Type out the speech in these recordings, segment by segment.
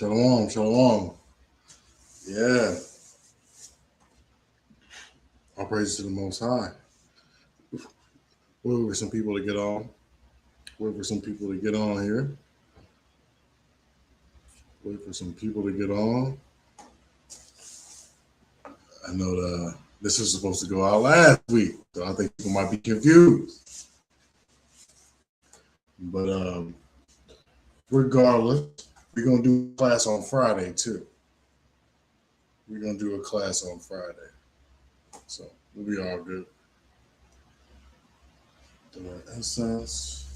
Shalom, shalom. Yeah, all praise to the Most High. Wait for some people to get on. Wait for some people to get on here. Wait for some people to get on. I know this is supposed to go out last week, so I think people might be confused. But regardless, we're gonna do a class on Friday too. We're gonna do a class on Friday, so we'll be all good. Essence.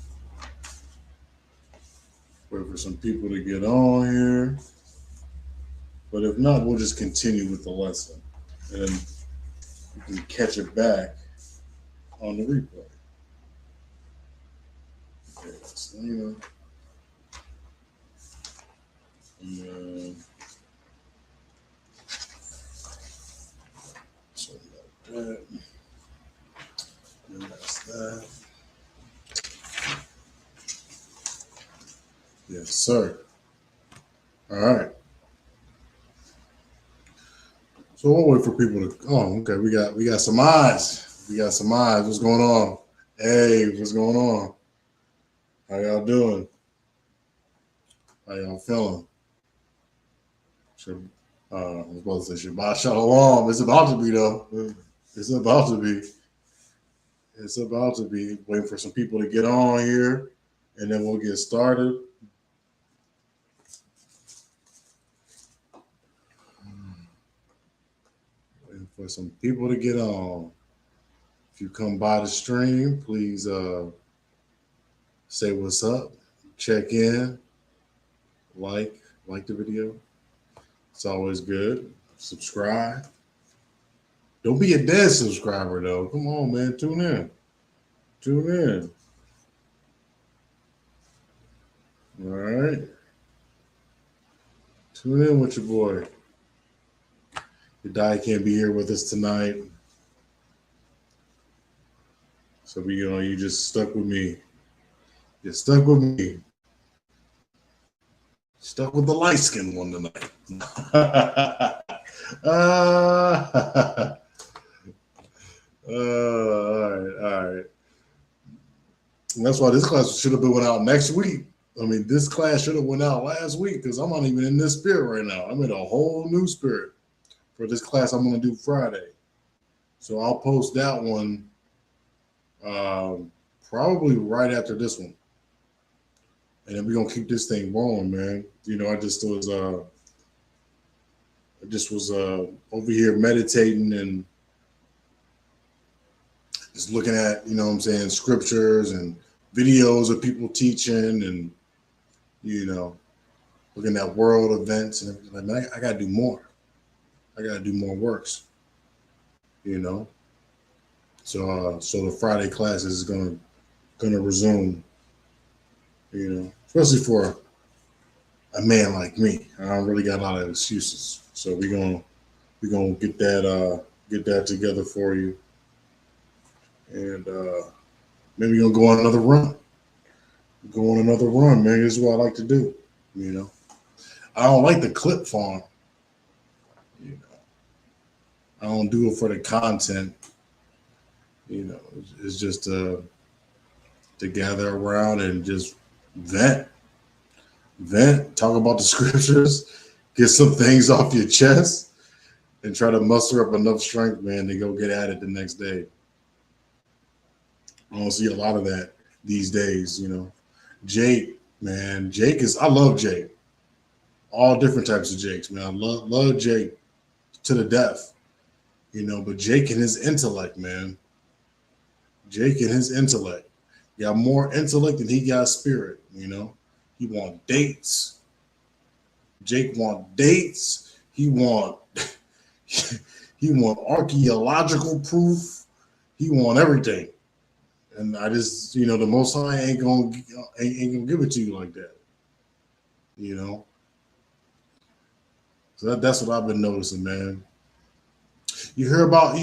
Wait for some people to get on here. But if not, we'll just continue with the lesson. And then you can catch it back on the replay. Okay, Selena. And something like that. And that's that. Yes, sir. All right. So we'll wait for people to. Oh, okay. We got some eyes. We got some eyes. What's going on? Hey, what's going on? How y'all doing? How y'all feeling? I was about to say Shabbat Shalom. It's about to be though. It's about to be. It's about to be. Waiting for some people to get on here, and then we'll get started. Waiting for some people to get on. If you come by the stream, please say what's up, check in, like the video. It's always good. Subscribe. Don't be a dead subscriber though. Come on, man. Tune in. Tune in. All right. Tune in with your boy. Your dad can't be here with us tonight. So you just stuck with me. You're stuck with me. Stuck with the light-skinned one tonight. All right. And that's why this class should have been went out next week. I mean, this class should have went out last week because I'm not even in this spirit right now. I'm in a whole new spirit for this class I'm going to do Friday. So I'll post that one probably right after this one. And then we're going to keep this thing rolling, man. I just was over here meditating and just looking at, scriptures and videos of people teaching and, looking at world events and everything. Like, man, I got to do more. I got to do more works, So the Friday classes is gonna resume, especially for a man like me. I don't really got a lot of excuses, so we're gonna get that together for you, and maybe gonna go on another run. Go on another run, man. This is what I like to do. I don't like the clip farm. I don't do it for the content. It's just to gather around and just vent, talk about the scriptures, get some things off your chest, and try to muster up enough strength, man, to go get at it the next day. I don't see a lot of that these days, Jake, man, I love Jake. All different types of Jakes, man. I love Jake to the death, but Jake and his intellect, man. Jake and his intellect. Got more intellect than he got spirit, He want dates. Jake want dates. He want archaeological proof. He want everything. And I just, the Most High ain't gonna give it to you like that. So that's what I've been noticing, man. You hear about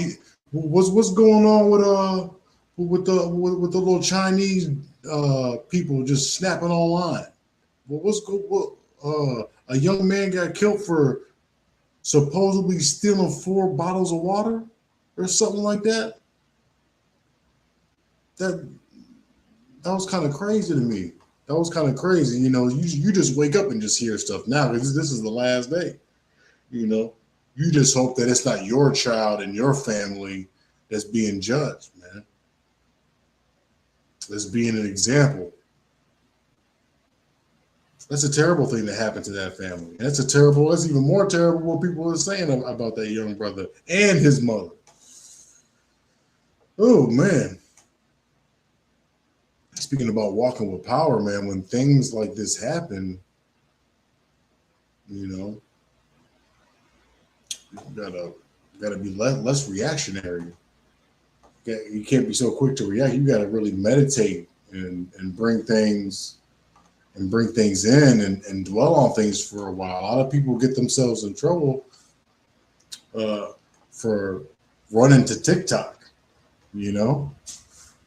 what's going on with the little Chinese people just snapping online. Well, a young man got killed for supposedly stealing 4 bottles of water or something like that. That that was kind of crazy to me. That was kind of crazy. You just wake up and just hear stuff now because this is the last day. You know, you just hope that it's not your child and your family that's being judged, man. That's being an example. That's a terrible thing that happened to that family. That's even more terrible what people are saying about that young brother and his mother. Oh, man. Speaking about walking with power, man, when things like this happen, you know, you gotta be less reactionary. You can't be so quick to react. You gotta really meditate and bring things in and dwell on things for a while. A lot of people get themselves in trouble for running to TikTok, you know,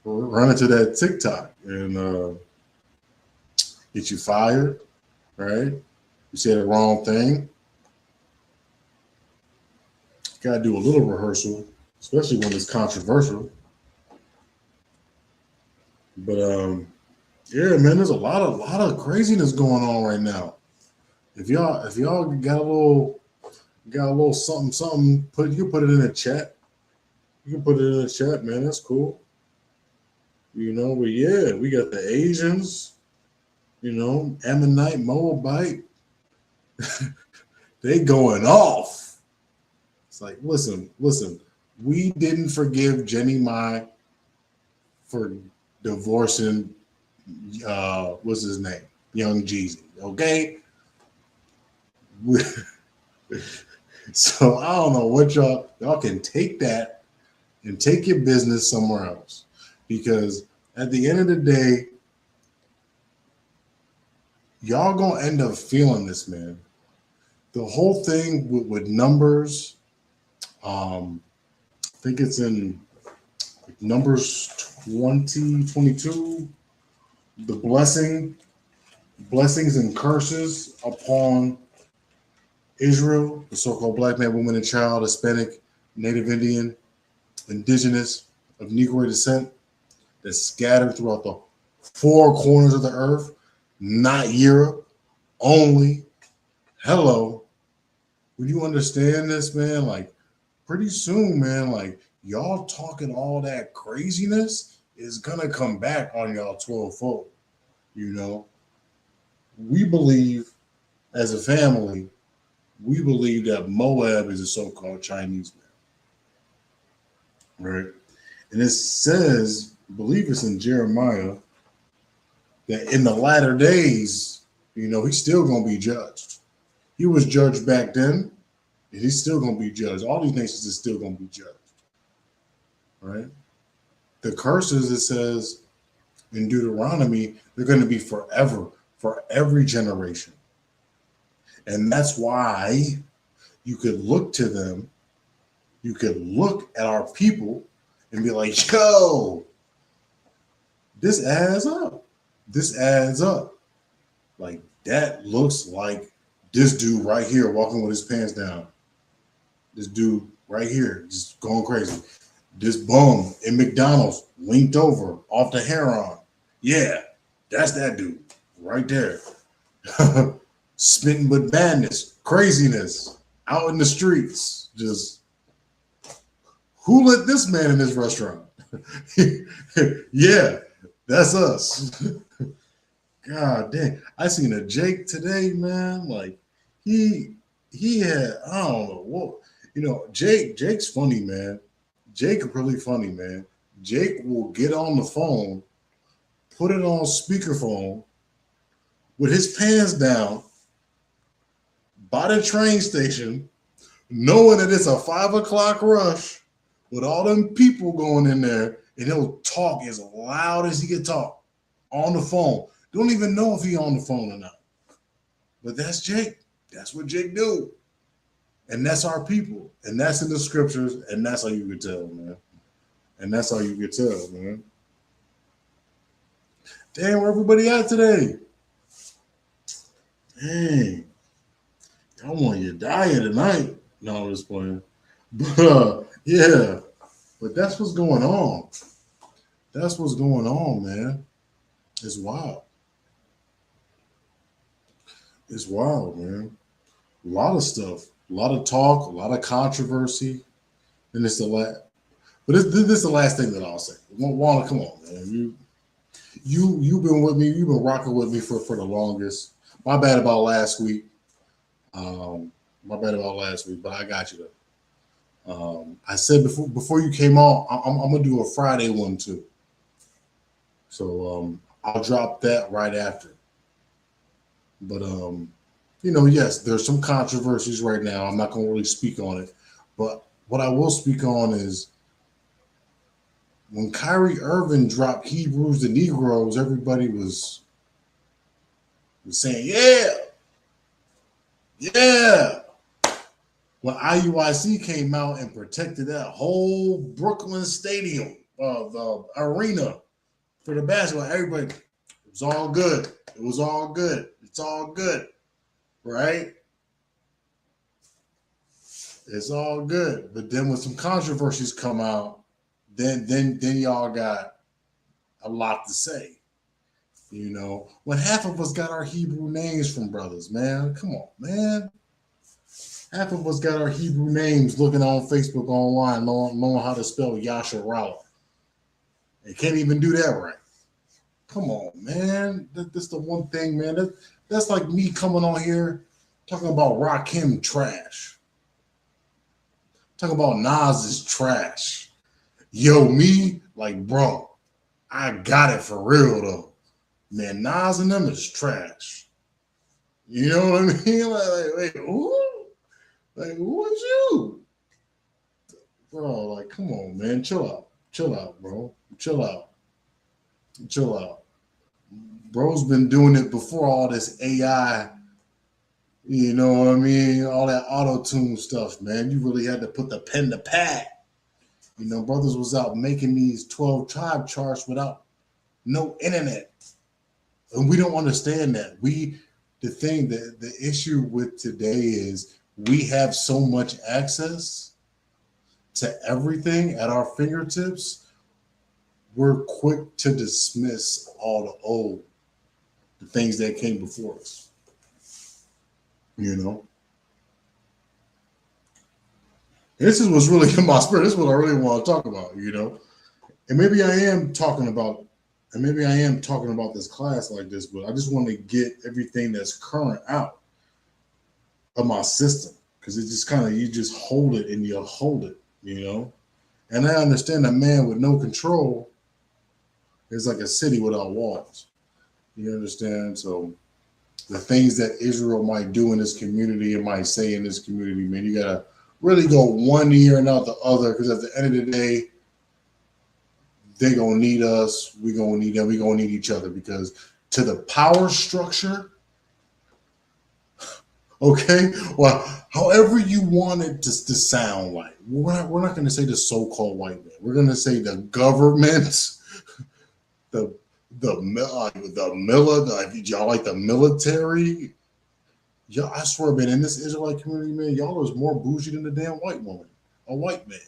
running to that TikTok and get you fired, right? You say the wrong thing. Got to do a little rehearsal, especially when it's controversial. But yeah, man, there's a lot of craziness going on right now. If y'all got a little something, you can put it in the chat. You can put it in the chat, man. That's cool. But yeah, we got the Asians, Ammonite, Moabite, they going off. It's like, listen, we didn't forgive Jenny Mai for divorcing what's his name? Young Jeezy. Okay. So I don't know what y'all can take that and take your business somewhere else. Because at the end of the day, y'all gonna end up feeling this, man. The whole thing with numbers, I think it's in Numbers 20:22, the blessings and curses upon Israel, the so-called black man, woman, and child, Hispanic, Native Indian, indigenous, of Negro descent, that's scattered throughout the 4 corners of the earth, not Europe only. Hello. When you understand this, man, like pretty soon, man, like y'all talking all that craziness is gonna come back on y'all 12-fold. We believe as a family, we believe that Moab is a so-called Chinese man, right? And it says, I believe it's in Jeremiah, that in the latter days, he's still gonna be judged. He was judged back then, and he's still gonna be judged. All these nations are still gonna be judged, right? The curses, it says in Deuteronomy, they're going to be forever for every generation. And that's why you could look to them, you could look at our people and be like, yo, this adds up. This adds up. Like, that looks like this dude right here walking with his pants down. This dude right here just going crazy. This bum in McDonald's linked over off the heron. Yeah, that's that dude right there. Spitting with madness, craziness, out in the streets. Just, who let this man in this restaurant? Yeah, that's us. God dang. I seen a Jake today, man. Like, he had, I don't know what, Jake's funny, man. Jake really funny, man. Jake will get on the phone, put it on speakerphone with his pants down by the train station, knowing that it's a 5 o'clock rush with all them people going in there, and he'll talk as loud as he can talk on the phone. Don't even know if he on the phone or not. But that's Jake. That's what Jake do. And that's our people. And that's in the scriptures. And that's how you can tell, man. And that's how you can tell, man. Damn, where everybody at today? Dang, I want your diet tonight. No, I'm just playing. But yeah, but that's what's going on. That's what's going on, man. It's wild. It's wild, man. A lot of stuff, a lot of talk, a lot of controversy, and it's the last. But this is the last thing that I'll say. Wanda, come on, man. You've been with me. You've been rocking with me for the longest. My bad about last week. My bad about last week, but I got you though. I said before you came on, I'm gonna do a Friday one too. So I'll drop that right after. But yes, there's some controversies right now. I'm not gonna really speak on it, but what I will speak on is when Kyrie Irving dropped Hebrews the Negroes, everybody was saying, "Yeah, yeah." When IUIC came out and protected that whole Brooklyn stadium, the arena for the basketball, everybody, it was all good. It was all good. It's all good, right? It's all good. But then when some controversies come out, then y'all got a lot to say. When half of us got our Hebrew names from brothers, man. Come on, man. Half of us got our Hebrew names looking on Facebook online, knowing how to spell Yasharala. They can't even do that right. Come on, man. That's the one thing, man. That's like me coming on here talking about Rakim trash. Talking about Nas is trash. Yo, me, like, bro, I got it for real, though. Man, Nas and them is trash. You know what I mean? Like wait, who? Like, who is you? Bro, like, come on, man. Chill out. Chill out, bro. Chill out. Chill out. Bro's been doing it before all this AI, you know what I mean? All that auto tune stuff, man. You really had to put the pen to pad. Brothers was out making these 12 tribe charts without no internet. And we don't understand that. The issue with today is we have so much access to everything at our fingertips. We're quick to dismiss all the things that came before us. This is what's really in my spirit. This is what I really want to talk about, And maybe I am talking about this class like this, but I just want to get everything that's current out of my system. Because it just kind of, you just hold it and you hold it. And I understand a man with no control is like a city without walls. You understand? So the things that Israel might do in this community and might say in this community, man, you gotta really go one ear and out the other, because at the end of the day, they gonna need us, we gonna need them, we gonna need each other, because to the power structure, okay, well, however you want it to sound like, we're not gonna say the so-called white man, we're gonna say the government, the y'all like the military. Y'all, I swear, man, in this Israelite community, man, y'all is more bougie than a damn white woman, a white man.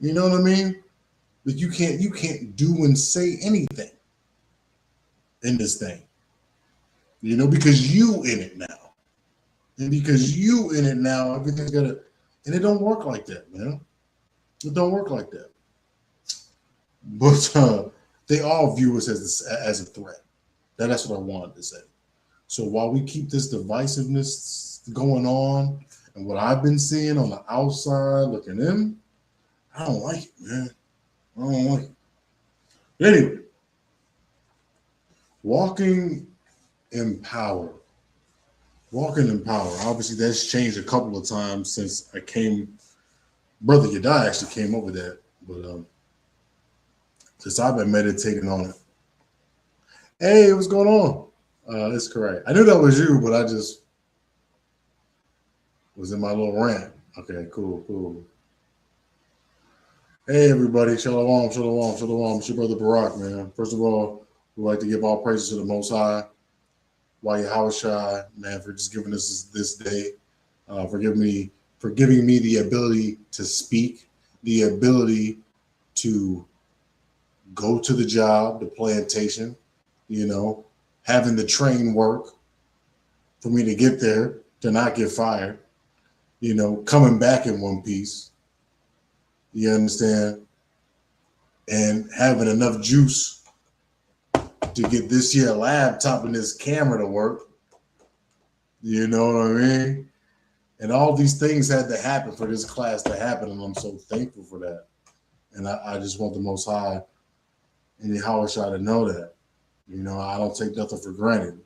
You know what I mean? But you can't do and say anything in this thing. Because you in it now. And because you in it now, everything's gotta, and it don't work like that, man. It don't work like that. But they all view us as a threat. That's what I wanted to say. So while we keep this divisiveness going on, and what I've been seeing on the outside looking in, I don't like it, man. I don't like it. Anyway, walking in power. Walking in power. Obviously, that's changed a couple of times since I came. Brother Yadai actually came up with that, but since I've been meditating on it. Hey, what's going on? That's correct. I knew that was you, but I just was in my little rant. Okay, cool. Hey, everybody. Shalom. It's your brother Barak, man. First of all, we'd like to give all praises to the Most High. Yahweh man, for just giving us this day, for giving me the ability to speak, the ability to go to the job, the plantation, having the train work for me to get there, to not get fired, coming back in one piece. You understand? And having enough juice to get this here laptop and this camera to work. You know what I mean? And all these things had to happen for this class to happen, and I'm so thankful for that. And I just want the Most High and Yahweh to know that. I don't take nothing for granted.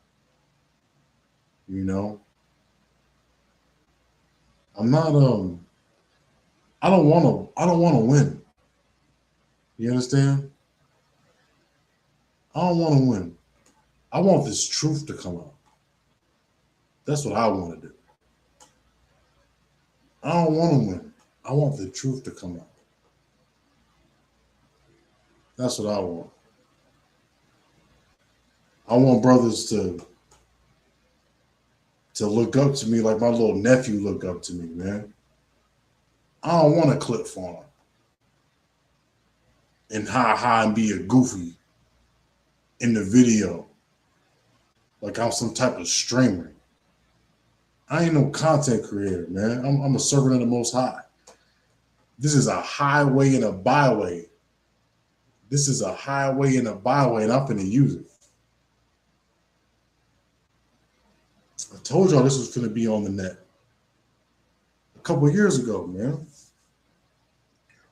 I'm not I don't want to win. You understand? I don't want to win. I want this truth to come out. That's what I want to do. I don't want to win. I want the truth to come out. That's what I want. I want brothers to look up to me like my little nephew look up to me, man. I don't want to clip farm and high and be a goofy in the video like I'm some type of streamer. I ain't no content creator, man. I'm a servant of the Most High. This is a highway and a byway. This is a highway and a byway, and I'm finna use it. I told y'all this was finna be on the net a couple of years ago, man.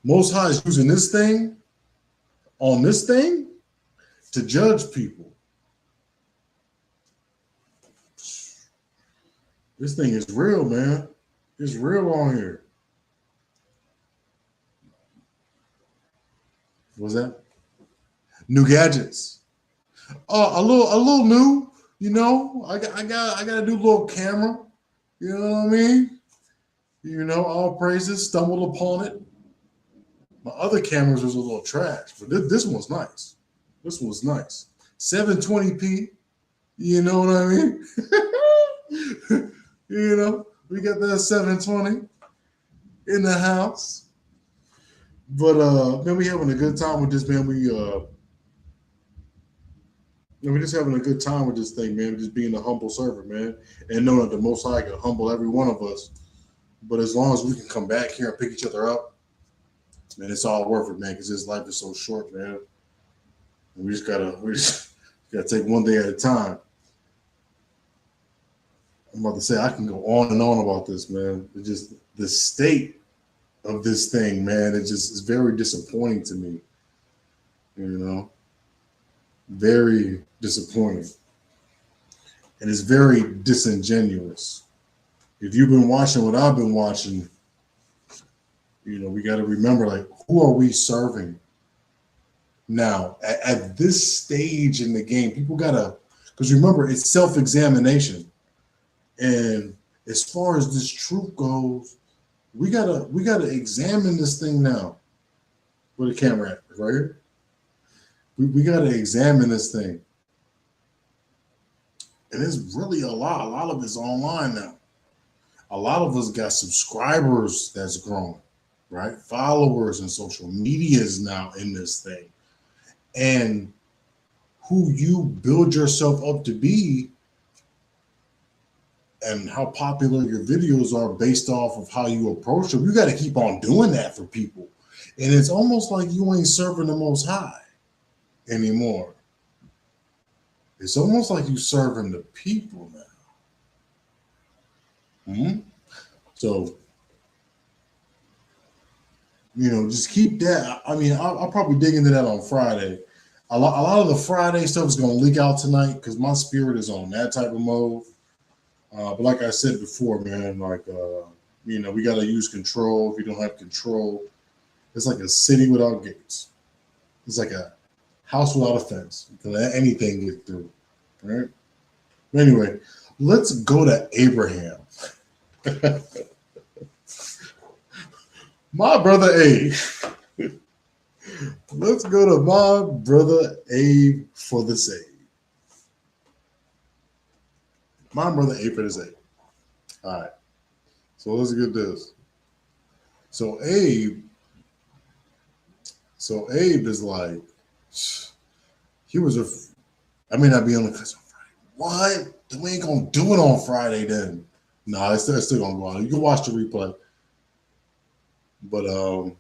Most High is using this thing on this thing to judge people. This thing is real, man. It's real on here. What's that? New gadgets. A little new. I got a new little camera. You know what I mean? All praises. Stumbled upon it. My other cameras was a little trash, but this one's nice. This one's nice. 720p. You know what I mean? We got that 720 in the house. But man, we having a good time with this, man. We're just having a good time with this thing, man. Just being a humble servant, man, and knowing that the Most High can humble every one of us. But as long as we can come back here and pick each other up, man, it's all worth it, man. Because this life is so short, man. And we just gotta take one day at a time. I'm about to say I can go on and on about this, man. It's just the state of this thing, man. It's very disappointing to me. Very disappointing. And it's very disingenuous. If you've been watching what I've been watching, we got to remember, like, who are we serving now at this stage in the game? People gotta, because remember, it's self-examination. And as far as this truth goes, we gotta examine this thing now. Where the camera at? Right here. We gotta examine this thing. And it's really a lot. A lot of it's online now. A lot of us got subscribers that's growing, right? Followers and social media is now in this thing. And who you build yourself up to be and how popular your videos are based off of how you approach them, you got to keep on doing that for people. And it's almost like you ain't serving the Most High anymore. It's almost like you serving the people now. So, just keep that. I mean, I'll probably dig into that on Friday. A lot of the Friday stuff is going to leak out tonight because my spirit is on that type of mode. But like I said before, man, we got to use control. If you don't have control, it's like a city without gates. It's like a house without a fence. You can let anything get through, right? Anyway, let's go to Abraham. My brother Abe. Let's go to my brother Abe for the save. My brother Abe is 8. All right. So let's get this. So Abe is like, he was I may not be on the cuss on Friday. What? Then we ain't gonna do it on Friday then. No, it's still gonna go on. You can watch the replay. But no,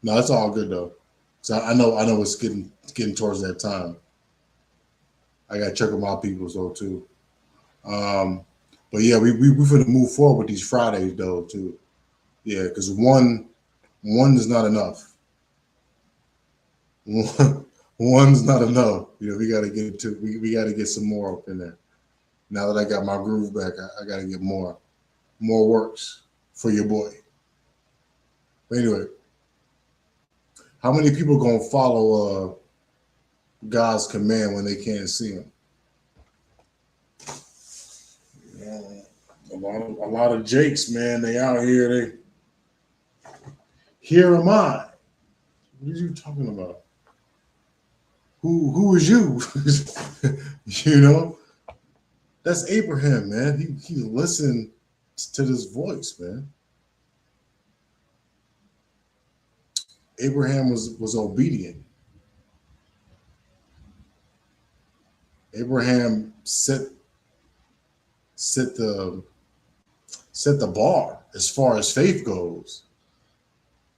it's all good though. So I know it's getting towards that time. I gotta check with my people though too. But yeah, we finna move forward with these Fridays though too. Yeah, because one is not enough. One's not enough. You know, we got to we got to get some more up in there. Now that I got my groove back, I got to get more works for your boy. But anyway, how many people gonna follow God's command when they can't see Him? A lot of Jakes, man. They out here. They here am I. What are you talking about? Who is you? You know, that's Abraham, man. He listened to this voice, man. Abraham was obedient. Abraham set the bar as far as faith goes.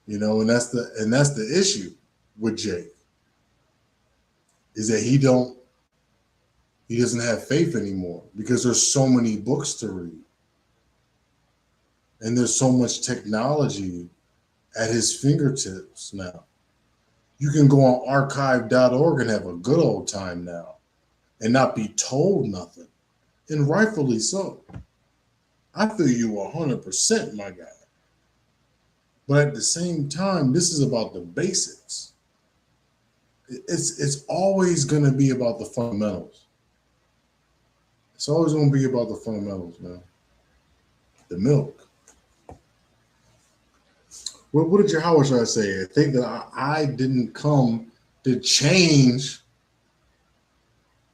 You know, and that's the issue with Jake. Is that he doesn't have faith anymore because there's so many books to read. And there's so much technology at his fingertips now. You can go on archive.org and have a good old time now and not be told nothing. And rightfully so. I feel you 100%, my guy. But at the same time, this is about the basics. It's always going to be about the fundamentals. It's always going to be about the fundamentals, man. The milk. What did your Howard say? I think that I didn't come to change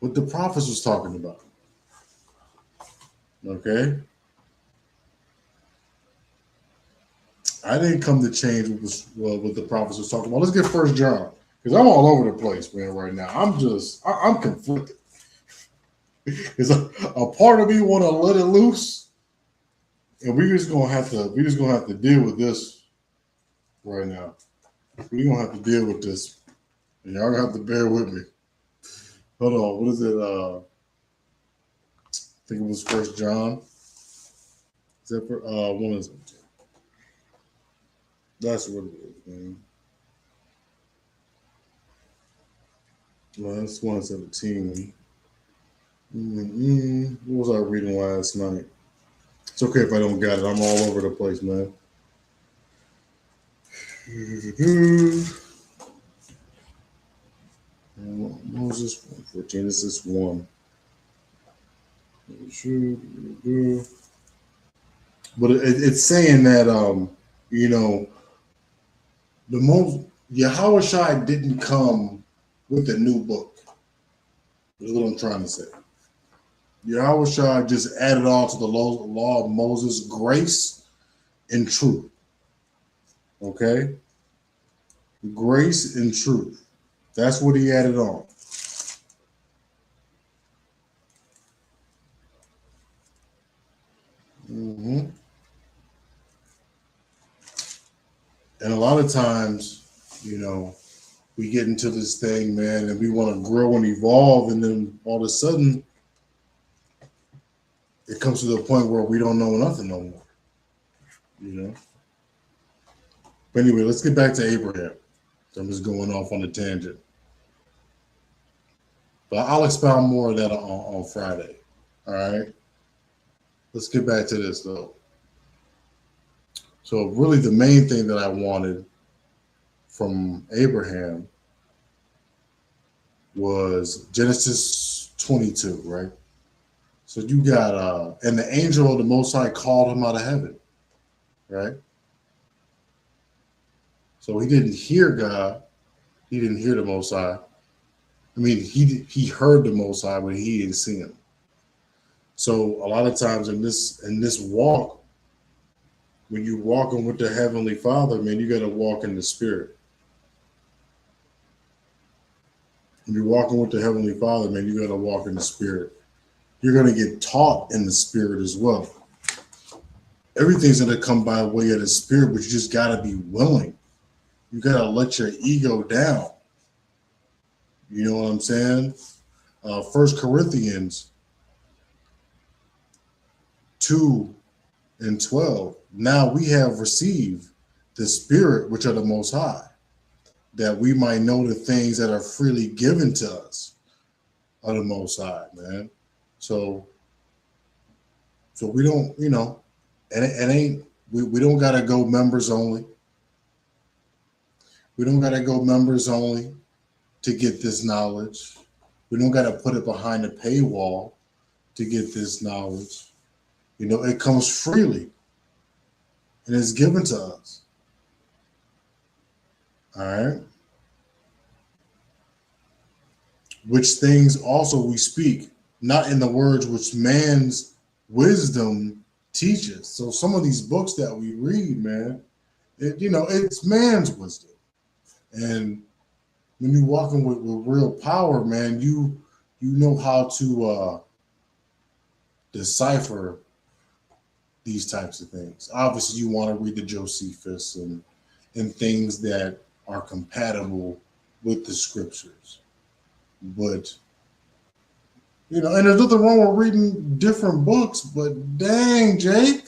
what the prophets was talking about. Okay? I didn't come to change what the prophets was talking about. Let's get First John. Because I'm all over the place, man, right now. I'm conflicted. Because a part of me want to let it loose. And we're just gonna have to deal with this right now. We're gonna have to deal with this. And y'all gonna have to bear with me. Hold on, what is it? I think it was First John. Is that for one is it? That's what it is, man. Well, that's 117. What was I reading last night? It's okay if I don't got it. I'm all over the place, man. What was this one? 14. This is 1. But it's saying that you know, the most Yahushua didn't come with a new book. That's what I'm trying to say. Yahushua just added on to the law of Moses, grace and truth. Okay? Grace and truth. That's what he added on. And a lot of times, you know, we get into this thing, man, and we want to grow and evolve, and then all of a sudden, it comes to the point where we don't know nothing no more. You know? But anyway, let's get back to Abraham. I'm just going off on a tangent. But I'll expound more of that on Friday. All right? Let's get back to this, though. So really the main thing that I wanted from Abraham was Genesis 22, right? So you got, and the angel of the Most High called him out of heaven, right? So he didn't hear God. He didn't hear the Most High. I mean, he heard the Most High, but he didn't see him. So a lot of times in this walk, when you're walking with the Heavenly Father, man, you got to walk in the Spirit. When you're walking with the Heavenly Father, man, you got to walk in the Spirit. You're going to get taught in the Spirit as well. Everything's going to come by way of the Spirit, but you just got to be willing. You got to let your ego down. You know what I'm saying? 1 Corinthians 2:12. Now we have received the Spirit which are the Most High, that we might know the things that are freely given to us of the Most High, man. So we don't, it ain't, we don't got to go members only. We don't got to go members only to get this knowledge. We don't got to put it behind a paywall to get this knowledge. It comes freely and it's given to us. All right. Which things also we speak, not in the words which man's wisdom teaches. So some of these books that we read, man, it's man's wisdom. And when you're walking with real power, man, you know how to decipher these types of things. Obviously, you want to read the Josephus and things that are compatible with the scriptures. But, and there's nothing wrong with reading different books, but dang, Jake,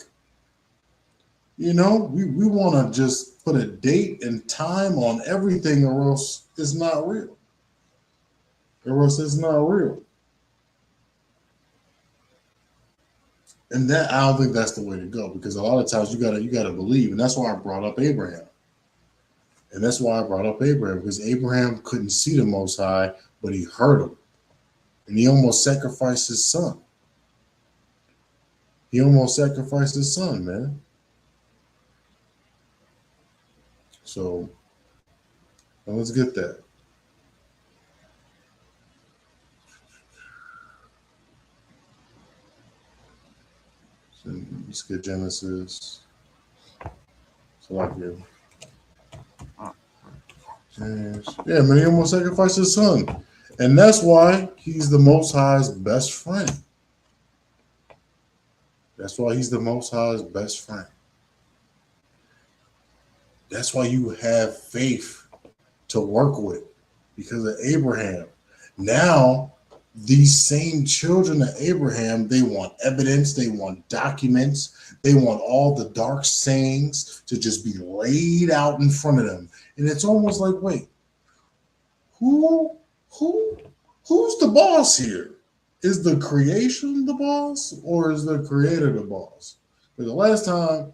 we want to just put a date and time on everything, or else it's not real. Or else it's not real. And that, I don't think that's the way to go, because a lot of times you gotta believe, and that's why I brought up Abraham. Because Abraham couldn't see the Most High, but he heard him, and he almost sacrificed his son. Man. So let's get that. So let's get Genesis. So like you. Yeah, man, he almost sacrificed his son. And that's why he's the Most High's best friend. That's why you have faith to work with, because of Abraham. Now, these same children of Abraham, they want evidence, they want documents, they want all the dark sayings to just be laid out in front of them. And it's almost like, wait, who's the boss here? Is the creation the boss, or is the creator the boss? Because the last time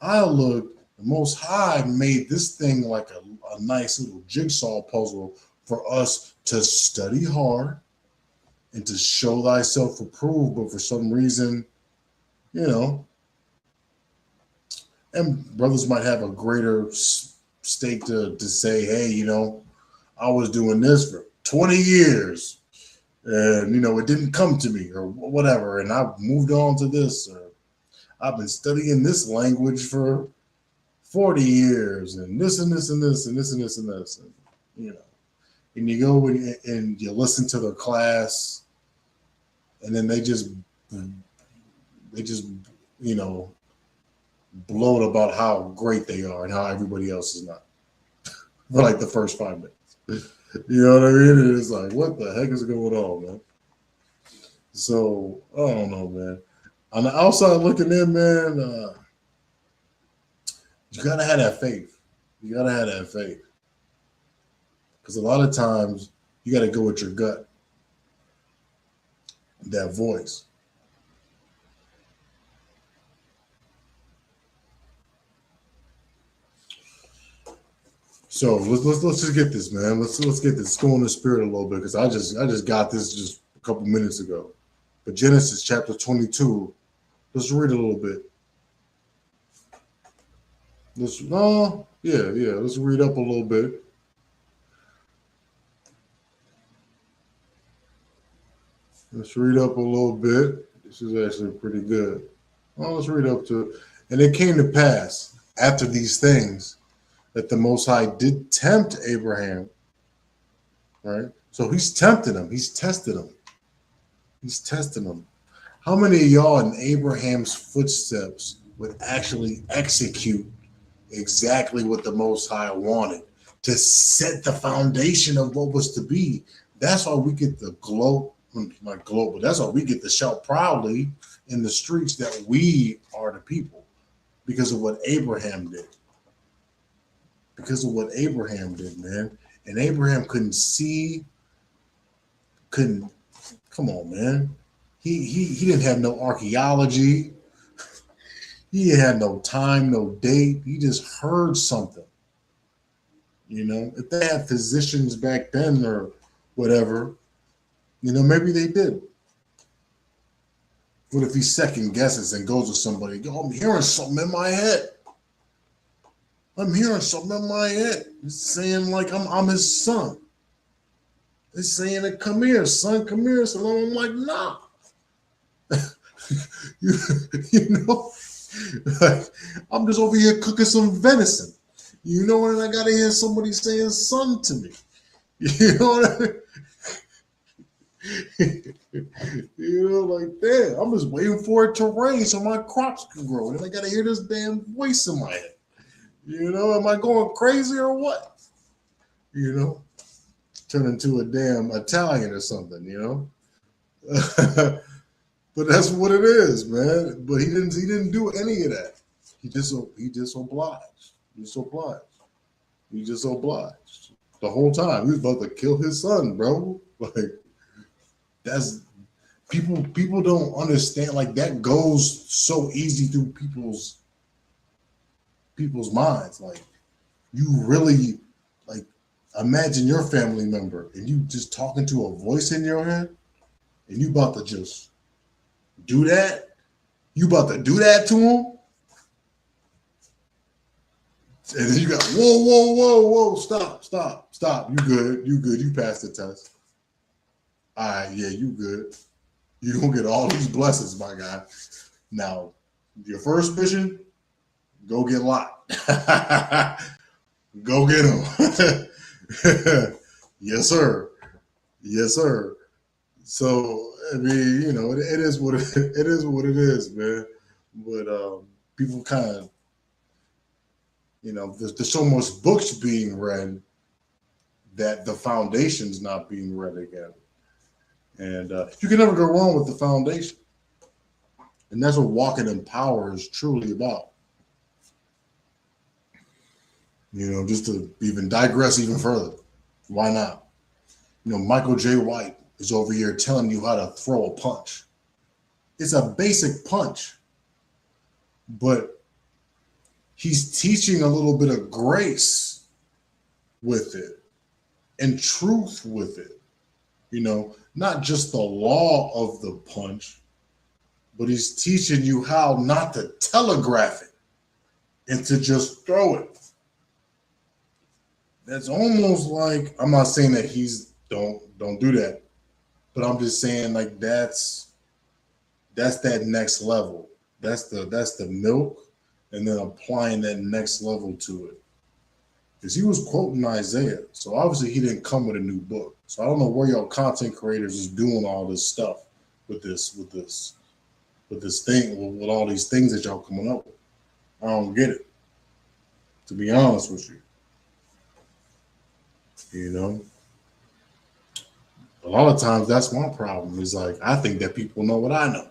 I looked, the Most High made this thing like a nice little jigsaw puzzle for us to study hard and to show thyself approved. But for some reason, and brothers might have a greater stake to say, hey, I was doing this for 20 years and, it didn't come to me or whatever. And I've moved on to this, or I've been studying this language for 40 years and this and this and this and this and this and this. And, and you go and you listen to their class, and then they just bloat about how great they are and how everybody else is not for like the first 5 minutes. You know what I mean? And it's like, what the heck is going on, man? So I don't know, man. On the outside looking in, man, you gotta have that faith. Because a lot of times you gotta go with your gut, that voice. So let's just get this, man. Let's get this. Let's go in the spirit a little bit, because I just got this just a couple minutes ago. But Genesis chapter 22. Let's read a little bit. Let's read up a little bit. Let's read up a little bit. This is actually pretty good. Well, let's read up to it. And it came to pass after these things that the Most High did tempt Abraham, right? So he's tempting him. He's testing him. He's testing him. How many of y'all in Abraham's footsteps would actually execute exactly what the Most High wanted to set the foundation of what was to be? That's why we get the not global. That's why we get to shout proudly in the streets that we are the people because of what Abraham did. Because of what Abraham did, man. And Abraham couldn't. Come on, man. He didn't have no archaeology. He had no time, no date. He just heard something. You know, if they had physicians back then or whatever, you know, maybe they did. What if he second guesses and goes to somebody? Yo, I'm hearing something in my head. I'm hearing something in my head. It's saying like I'm his son. It's saying that come here, son, come here. So I'm like, nah. you know, like, I'm just over here cooking some venison. You know, and I gotta hear somebody saying son to me. You know what I mean? You know, like damn, I'm just waiting for it to rain so my crops can grow. And I gotta hear this damn voice in my head. You know, am I going crazy or what? You know, turn into a damn Italian or something, you know? But that's what it is, man. But he didn't do any of that. He just obliged. He just obliged. He just obliged. The whole time. He was about to kill his son, bro. Like that's people don't understand. Like that goes so easy through people's minds. Like you really like imagine your family member and you just talking to a voice in your head and you about to just do that. You about to do that to him. And then you got whoa, stop. You good. You passed the test. All right, yeah, you good. You gonna get all these blessings, my guy. Now, your first mission, go get Lot. Go get him. Yes, sir. Yes, sir. So I mean, you know, it is what it is what it is, man. But people kind of, you know, there's so much books being read that the foundation's not being read again. And you can never go wrong with the foundation. And that's what walking in power is truly about. You know, just to even digress even further. Why not? You know, Michael J. White is over here telling you how to throw a punch. It's a basic punch, but he's teaching a little bit of grace with it and truth with it. You know, not just the law of the punch, but he's teaching you how not to telegraph it and to just throw it. That's almost like, I'm not saying that he's don't do that, but I'm just saying like that's that next level. That's the milk, and then applying that next level to it. Because he was quoting Isaiah, so obviously he didn't come with a new book. So I don't know where y'all content creators is doing all this stuff with this thing, with all these things that y'all coming up with. I don't get it, to be honest with you. You know, a lot of times that's my problem. Is like I think that people know what I know,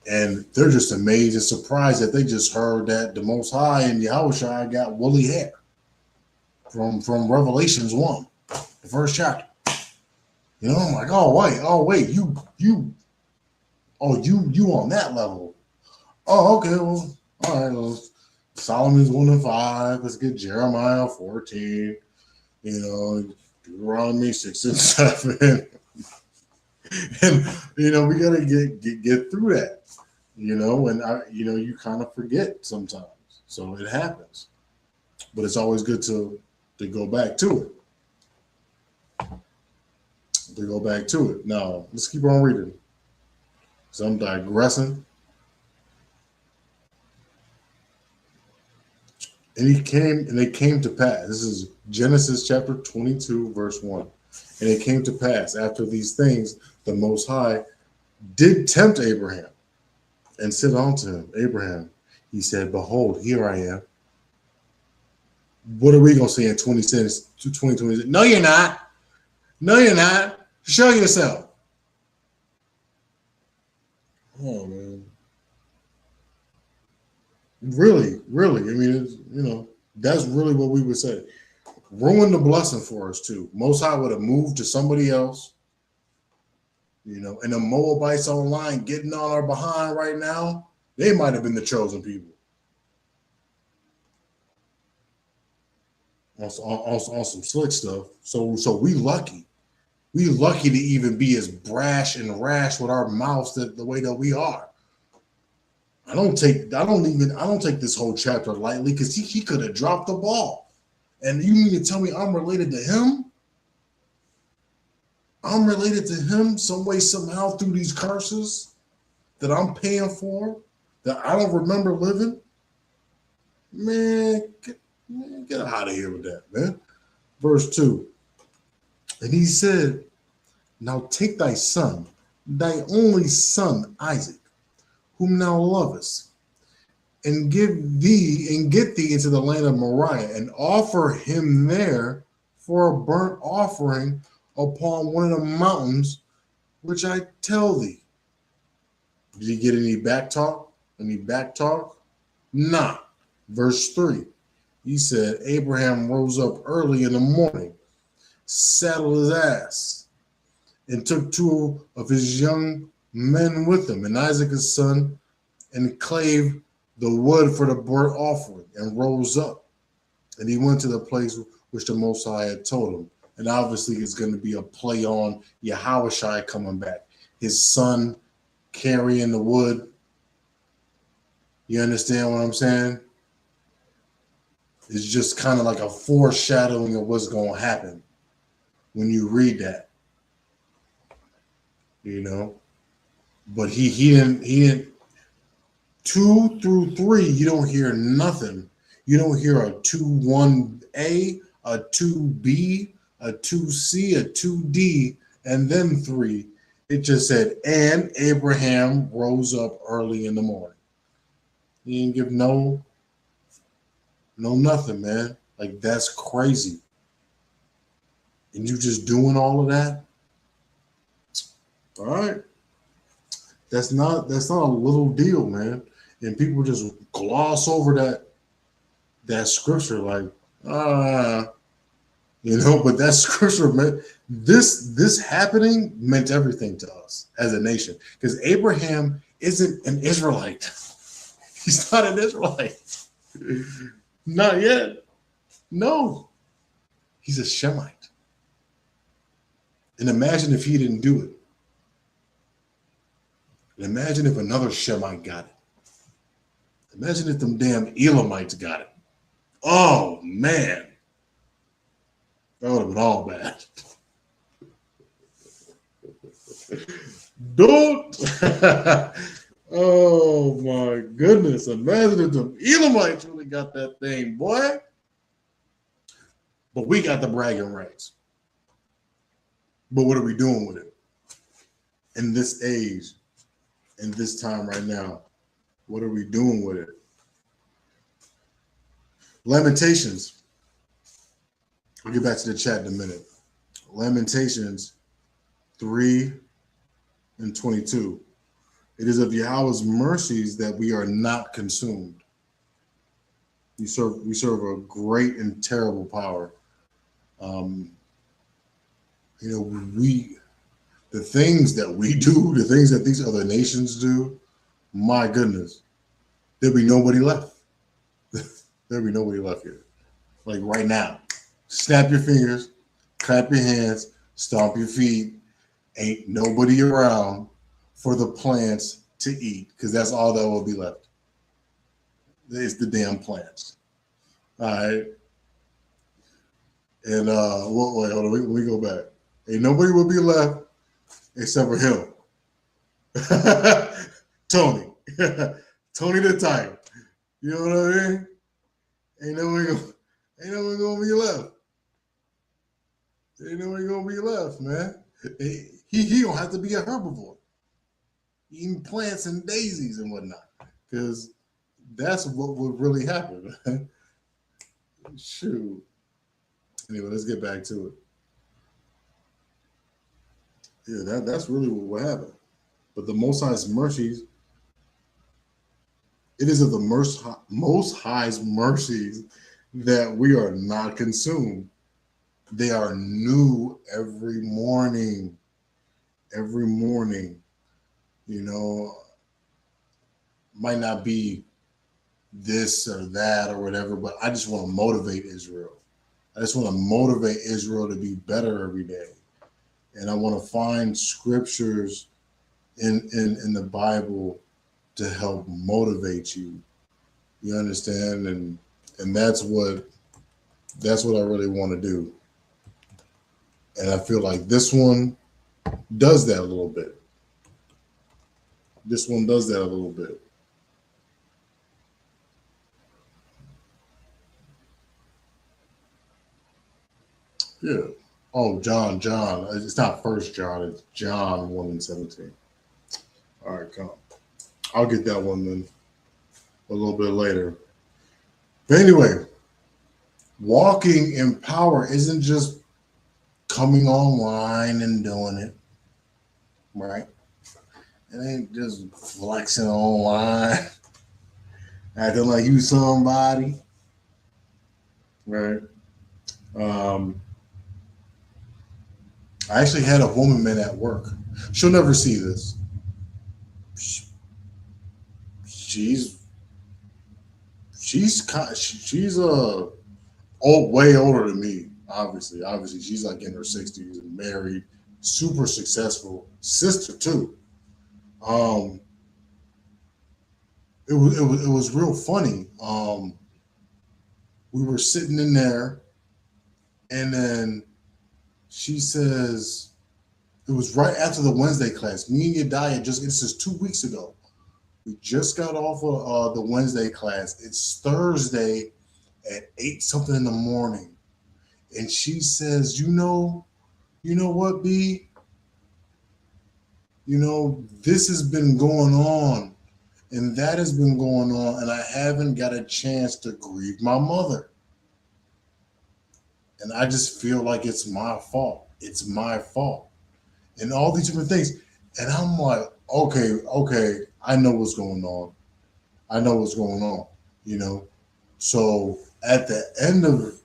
and they're just amazed and surprised that they just heard that the Most High and Yahushua got woolly hair from Revelations 1, the first chapter. You know, I'm like, oh wait, you on that level. Oh, okay, well, all right, well, Solomon's 1 and 5. Let's get Jeremiah 14. You know, Deuteronomy 6 and 7. And you know, we gotta get through that. You know, and you kind of forget sometimes. So it happens. But it's always good to go back to it. To go back to it. Now, let's keep on reading. So I'm digressing. And it came to pass. This is Genesis chapter 22, verse 1. And it came to pass after these things, the Most High did tempt Abraham and said unto him, Abraham, he said, behold, here I am. What are we going to say in 2020? No, you're not. No, you're not. Show yourself. Oh, man. Really, really. I mean, it's, that's really what we would say. Ruin the blessing for us, too. Most High would have moved to somebody else. And the Moabites online getting on our behind right now, they might have been the chosen people. On some slick stuff. So we lucky. We lucky to even be as brash and rash with our mouths the way that we are. I don't take this whole chapter lightly because he could have dropped the ball. And you mean to tell me I'm related to him? I'm related to him some way, somehow through these curses that I'm paying for, that I don't remember living? Man, get out of here with that, man. Verse 2. And he said, now take thy son, thy only son, Isaac, whom thou lovest, and get thee into the land of Moriah, and offer him there for a burnt offering upon one of the mountains which I tell thee. Did he get any back talk? Nah. Verse 3. He said, Abraham rose up early in the morning, saddled his ass, and took 2 of his young men with him, and Isaac his son, and clave the wood for the burnt offering, and rose up. And he went to the place which the Most High had told him. And obviously it's going to be a play on Yahushua coming back. His son carrying the wood. You understand what I'm saying? It's just kind of like a foreshadowing of what's going to happen when you read that. But he didn't 2 through 3, you don't hear nothing. You don't hear a 2-1A, a 2B, a 2C, a 2D, and then 3. It just said, and Abraham rose up early in the morning. He didn't give no nothing, man. Like, that's crazy. And you just doing all of that? All right. That's not a little deal, man. And people just gloss over that scripture like, but that scripture meant this happening meant everything to us as a nation. Because Abraham isn't an Israelite. He's not an Israelite. Not yet. No. He's a Shemite. And imagine if he didn't do it. And imagine if another Shemite got it. Imagine if them damn Elamites got it. Oh, man. That would have been all bad. Don't. Oh, my goodness. Imagine if them Elamites really got that thing, boy. But we got the bragging rights. But what are we doing with it? In this age, in this time right now, what are we doing with it? Lamentations. I'll get back to the chat in a minute. Lamentations 3:22. It is of Yahweh's mercies that we are not consumed. We serve a great and terrible power. The things that we do, the things that these other nations do, my goodness, there'll be nobody left. There'll be nobody left here. Like right now. Snap your fingers, clap your hands, stomp your feet. Ain't nobody around for the plants to eat, because that's all that will be left. It's the damn plants. All right. And wait, hold on, let me go back. Ain't nobody will be left except for him. Tony. Tony the Titan. You know what I mean? Ain't no one gonna, ain't no one gonna be left. Ain't no one gonna be left, man. He gonna have to be a herbivore, eating plants and daisies and whatnot, because that's what would really happen. Man. Shoot. Anyway, let's get back to it. Yeah, that's really what will happen. But the Most High's mercies, it is of the Most High's mercies that we are not consumed. They are new every morning. Every morning, you know, might not be this or that or whatever, but I just want to motivate Israel. I just want to motivate Israel to be better every day. And I want to find scriptures in the Bible to help motivate you. You understand? And that's what I really want to do. And I feel like this one does that a little bit. This one does that a little bit. Yeah. Oh, John. It's not First John. It's John 1:17. All right, come. I'll get that one then a little bit later. But anyway, walking in power isn't just coming online and doing it, right? It ain't just flexing online, acting like you somebody, right? Um, I actually had a woman man at work. She'll never see this. She's she's way older than me. Obviously, she's like in her 60s and married, super successful sister too. Um, it was real funny. We were sitting in there, and then she says it was right after the Wednesday class. Me and Yedaya just this is 2 weeks ago. We just got off of the Wednesday class. It's Thursday at 8 something in the morning, and she says, you know what, B? This has been going on and that has been going on, and I haven't got a chance to grieve my mother. And I just feel like it's my fault. It's my fault. And all these different things. And I'm like, okay, I know what's going on. I know what's going on, you know. So at the end of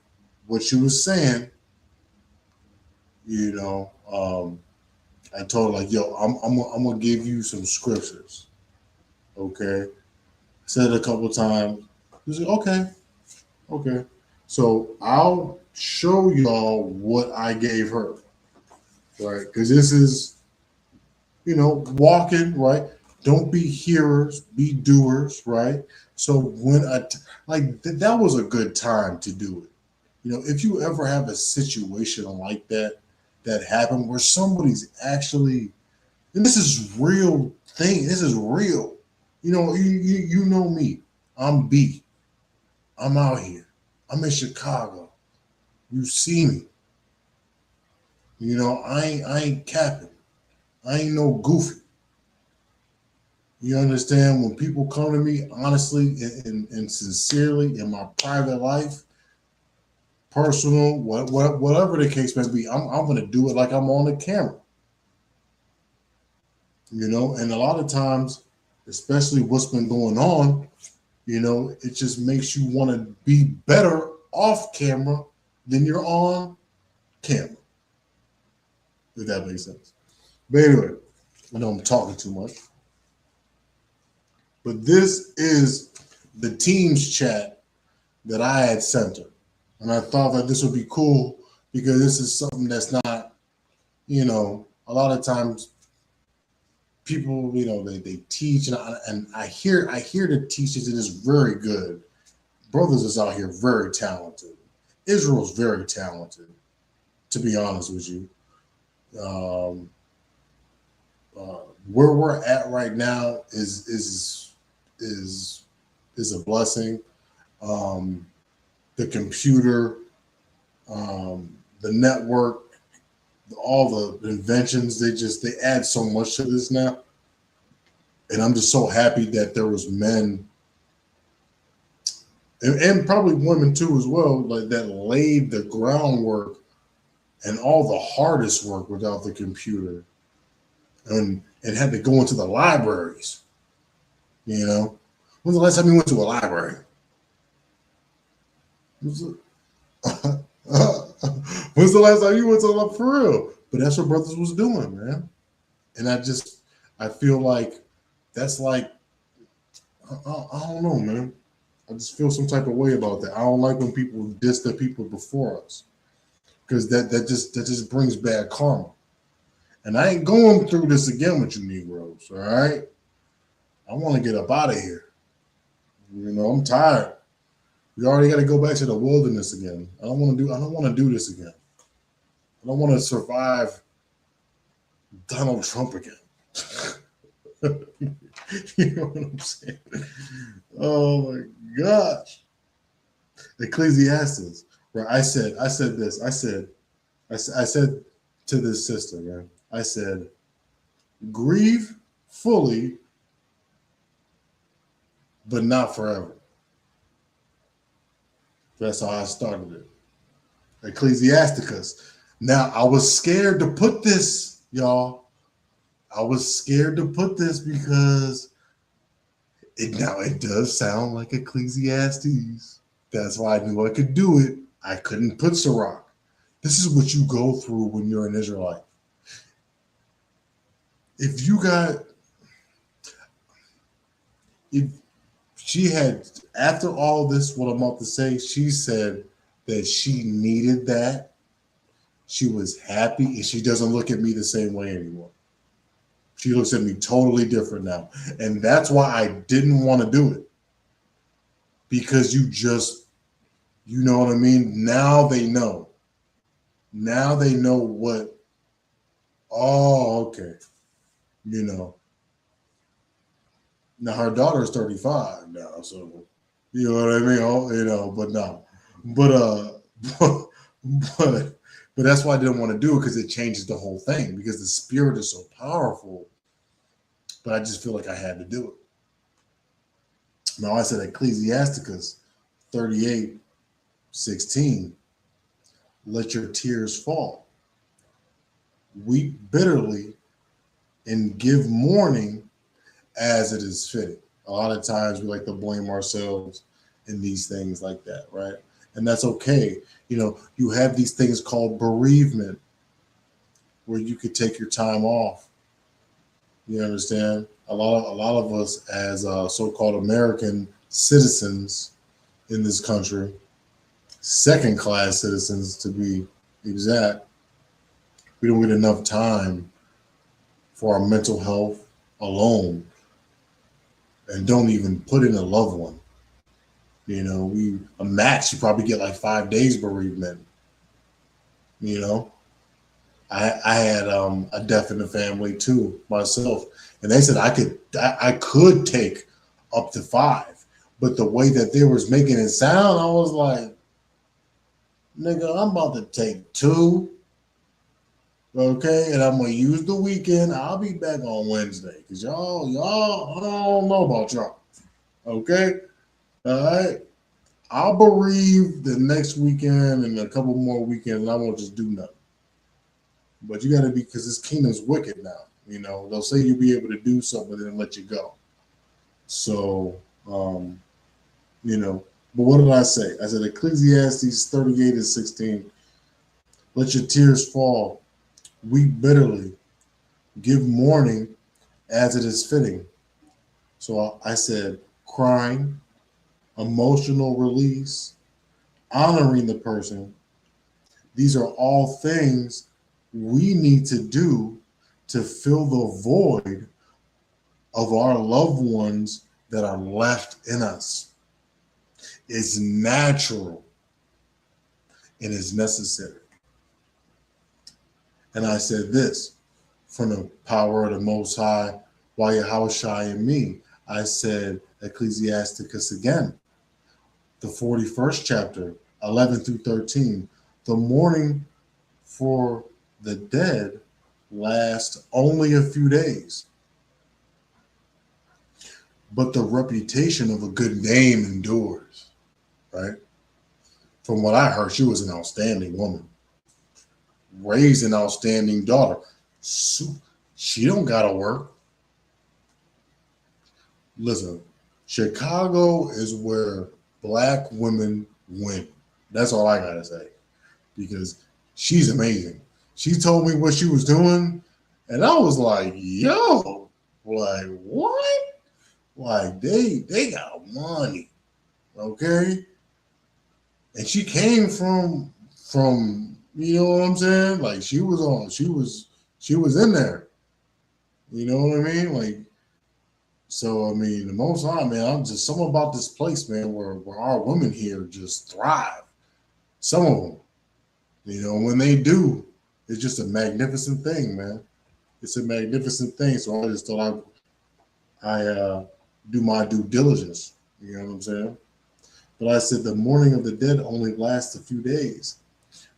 what she was saying, you know, I told her like, yo, I'm gonna give you some scriptures. Okay. I said it a couple of times. He was like, okay. So I'll show y'all what I gave her, right? Because this is, walking, right? Don't be hearers, be doers, right? So that was a good time to do it. If you ever have a situation like that happened where somebody's actually, and this is real thing, this is real. You know me. I'm B. I'm out here. I'm in Chicago. You see me. I ain't capping. I ain't no goofy. You understand? When people come to me honestly and sincerely in my private life, personal, whatever the case may be, I'm going to do it like I'm on the camera. And a lot of times, especially what's been going on, it just makes you want to be better off camera than you're on camera, if that makes sense. But anyway, I know I'm talking too much. But this is the Teams chat that I had sent her. And I thought that this would be cool because this is something that's not, a lot of times people, they teach and I hear the teachers, it is very good. Brothers is out here very talented. Israel's very talented, to be honest with you. where we're at right now is a blessing. Um, the computer, the network, all the inventions, they add so much to this now. And I'm just so happy that there was men and probably women too as well, like that laid the groundwork and all the hardest work without the computer and had to go into the libraries. You know, when's the last time you went to a library? When's the, when's the last time you went to a library for real? But that's what brothers was doing, man. And I feel like that's like I don't know, man. I just feel some type of way about that. I don't like when people diss the people before us because that just brings bad karma. And I ain't going through this again with you Negroes. All right, I want to get up out of here. You know, I'm tired. We already got to go back to the wilderness again. I don't want to do. I don't want to do this again. I don't want to survive Donald Trump again. You know what I'm saying? Oh my gosh. Ecclesiastes. Right. I said this. I said to this sister, man. I said, grieve fully, but not forever. That's how I started it. Ecclesiasticus. Now I was scared to put this, y'all. I was scared to put this because it does sound like Ecclesiastes. That's why I knew I could do it. I couldn't put Sirach. This is what you go through when you're an Israelite. If you got, if she had, after all this, what I'm about to say, she said that she needed that. She was happy, and she doesn't look at me the same way anymore. She looks at me totally different now. And that's why I didn't want to do it. Because you know what I mean? Now they know. Now they know what, oh, okay. You know. Now her daughter's 35 now, so you know what I mean? Oh, you know, but no. But but but that's why I didn't want to do it because it changes the whole thing because the spirit is so powerful. But I just feel like I had to do it. Now I said Ecclesiasticus 38:16. Let your tears fall. Weep bitterly and give mourning as it is fitting. A lot of times we like to blame ourselves in these things like that, right? And that's okay. You know, you have these things called bereavement where you could take your time off. You understand? A lot of us as so-called American citizens in this country, second class citizens to be exact, we don't get enough time for our mental health alone and don't even put in a loved one. You know, we a max you probably get like 5 days bereavement. You know, I had a death in the family too myself, and they said I could take up to 5, but the way that they was making it sound, I was like, nigga, I'm about to take 2, okay, and I'm gonna use the weekend. I'll be back on Wednesday because y'all, I don't know about y'all, okay, all right. I'll bereave the next weekend and a couple more weekends, and I won't just do nothing. But you got to be because this kingdom's wicked now. You know, they'll say you'll be able to do something, but then let you go. So, you know, but what did I say? I said Ecclesiastes 38:16. Let your tears fall, weep bitterly, give mourning as it is fitting. So I said crying, emotional release, honoring the person. These are all things we need to do to fill the void of our loved ones that are left in us. It's natural and it's necessary. And I said this from the power of the Most High, while Yahushua and me. I said Ecclesiasticus again, the 41st chapter, 11 through 13. The mourning for the dead lasts only a few days, but the reputation of a good name endures, right? From what I heard, she was an outstanding woman, raised an outstanding daughter. So she don't gotta work. Listen, Chicago is where black women win. That's all I gotta say, because she's amazing. She told me what she was doing, and I was like, yo, like what? Like they got money, okay? And she came from you know what I'm saying? Like she was in there. You know what I mean? Like, so I mean, the Most High, man, I'm just something about this place, man, where our women here just thrive. Some of them, you know, when they do, it's just a magnificent thing, man. It's a magnificent thing. So I just thought I do my due diligence. You know what I'm saying? But I said the mourning of the dead only lasts a few days,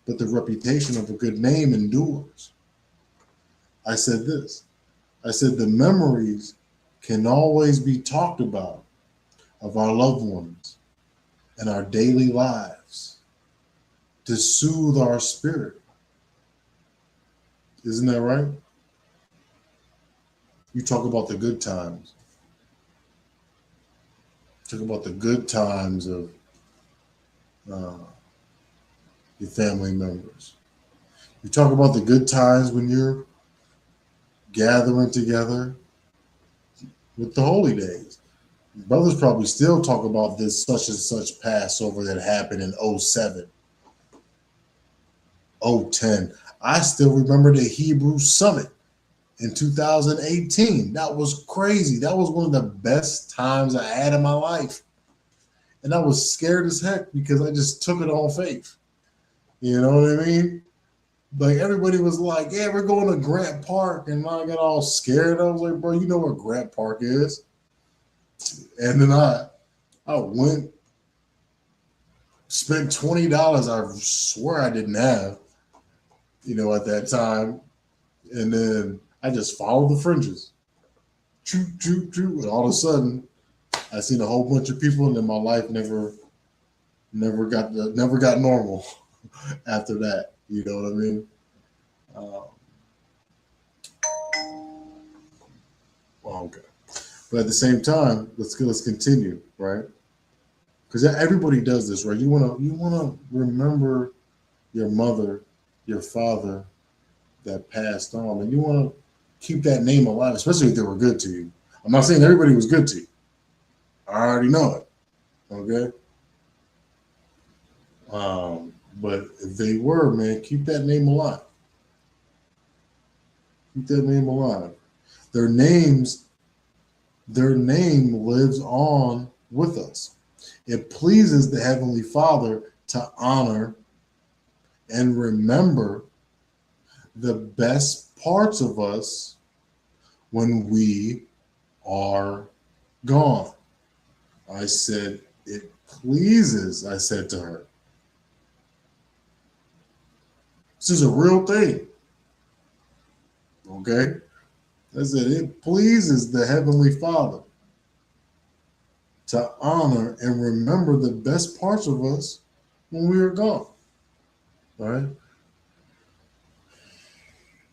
but the reputation of a good name endures. I said this. I said the memories can always be talked about of our loved ones and our daily lives to soothe our spirit. Isn't that right? You talk about the good times. Talk about the good times of your family members. You talk about the good times when you're gathering together with the holy days. Brothers probably still talk about this such and such Passover that happened in '07, '10. I still remember the Hebrew Summit in 2018. That was crazy. That was one of the best times I had in my life. And I was scared as heck because I just took it on faith. You know what I mean? Like everybody was like, yeah, we're going to Grant Park. And I got all scared. I was like, bro, you know where Grant Park is? And then I went, spent $20 I swear I didn't have, you know, at that time. And then I just followed the fringes. Choo, choo, choo. And all of a sudden, I seen a whole bunch of people, and then my life never got normal after that. You know what I mean? Well, okay. But at the same time, let's continue, right? Because everybody does this, right? You wanna remember your mother, your father that passed on, and you want to keep that name alive, especially if they were good to you. I'm not saying everybody was good to you. I already know it. Okay. But if they were, man, keep that name alive. Keep that name alive. Their name lives on with us. It pleases the Heavenly Father to honor and remember the best parts of us when we are gone. I said, it pleases, I said to her. This is a real thing. Okay? I said, it pleases the Heavenly Father to honor and remember the best parts of us when we are gone. All right?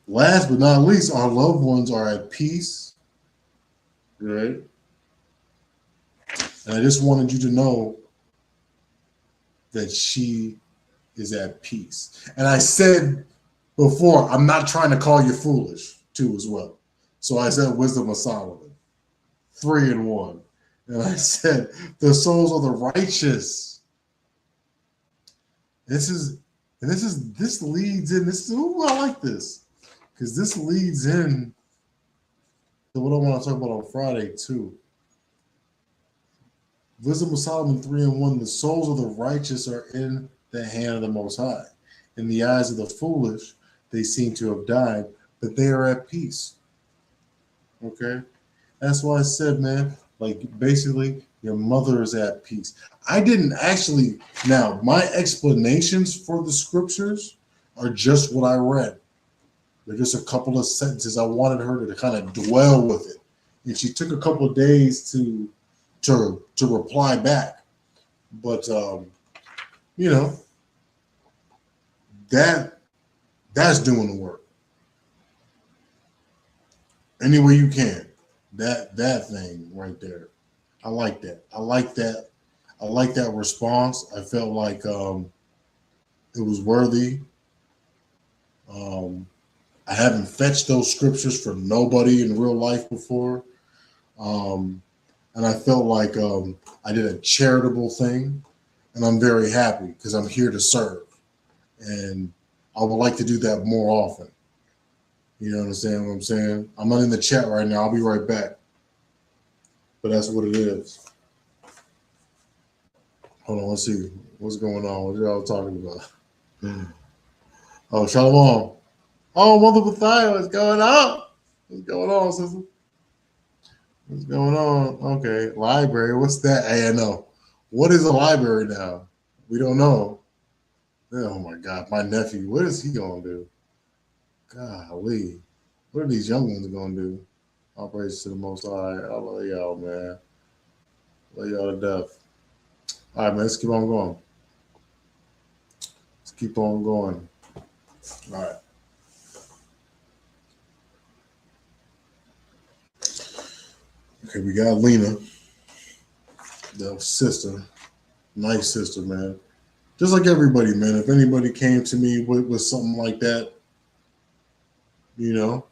Last but not least, our loved ones are at peace. Right? And I just wanted you to know that she is at peace. And I said before, I'm not trying to call you foolish too as well. So I said Wisdom of Solomon, 3 in 1. And I said the souls of the righteous. This leads in. I like this. Because this leads in to what I want to talk about on Friday too. Wisdom of Solomon 3 and 1. The souls of the righteous are in the hand of the Most High. In the eyes of the foolish, they seem to have died, that they are at peace. Okay? That's why I said, man, like basically your mother is at peace. I didn't actually, now my explanations for the scriptures are just what I read. They're just a couple of sentences. I wanted her to kind of dwell with it. And she took a couple of days to reply back. But you know, that's doing the work. Any way you can. That thing right there. I like that. I like that. I like that response. I felt like it was worthy. Um, I haven't fetched those scriptures from nobody in real life before. Um, and I felt like I did a charitable thing, and I'm very happy because I'm here to serve. And I would like to do that more often. You know what I'm saying? I'm not in the chat right now. I'll be right back. But that's what it is. Hold on, let's see what's going on. What y'all talking about? Oh, Shalom. Oh, Mother Bethia, what's going on? What's going on, sister? What's going on? Okay, library. What's that? Hey, I know. What is a library now? We don't know. Oh my God, my nephew. What is he gonna do? Golly, what are these young ones gonna do? All praise to the Most High. I love y'all, man. Love y'all to death. All right, man. Let's keep on going. Let's keep on going. All right. Okay, we got Lena, the sister, nice sister, man. Just like everybody, man. If anybody came to me with something like that, you know,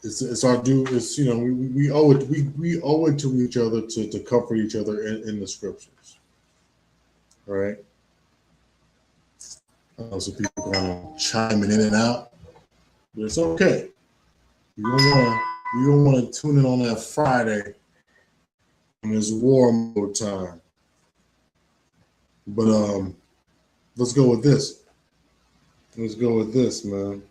it's our due. It's, you know, we owe it. We owe it to each other to comfort each other in the scriptures, right? So people kind of chiming in and out, but it's okay. You don't want to tune in on that Friday when it's war mode time. But let's go with this. Let's go with this, man.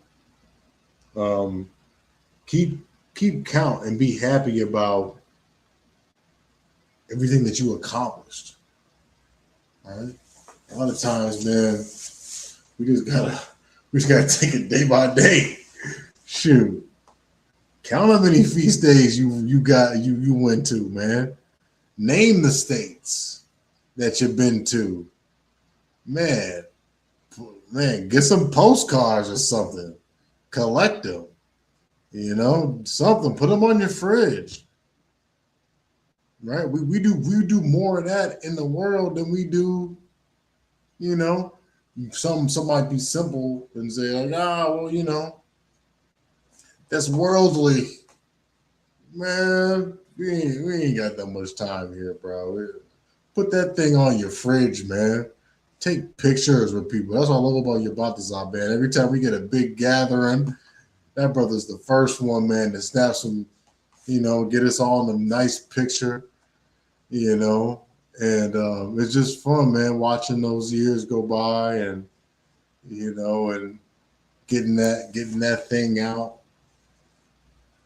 Keep count and be happy about everything that you accomplished. All right. A lot of times, man, we just gotta take it day by day. Shoot. Count how many feast days you went to, man. Name the states that you've been to. Man, get some postcards or something. Collect them. You know, something. Put them on your fridge. Right? We do more of that in the world than we do, you know. Some might be simple and say, like, well, you know, that's worldly. Man, we ain't got that much time here, bro. Put that thing on your fridge, man. Take pictures with people. That's what I love about your Balthazar, man. Every time we get a big gathering, that brother's the first one, man, to snap some, you know, get us all in a nice picture, you know. And it's just fun, man, watching those years go by and, you know, and getting that thing out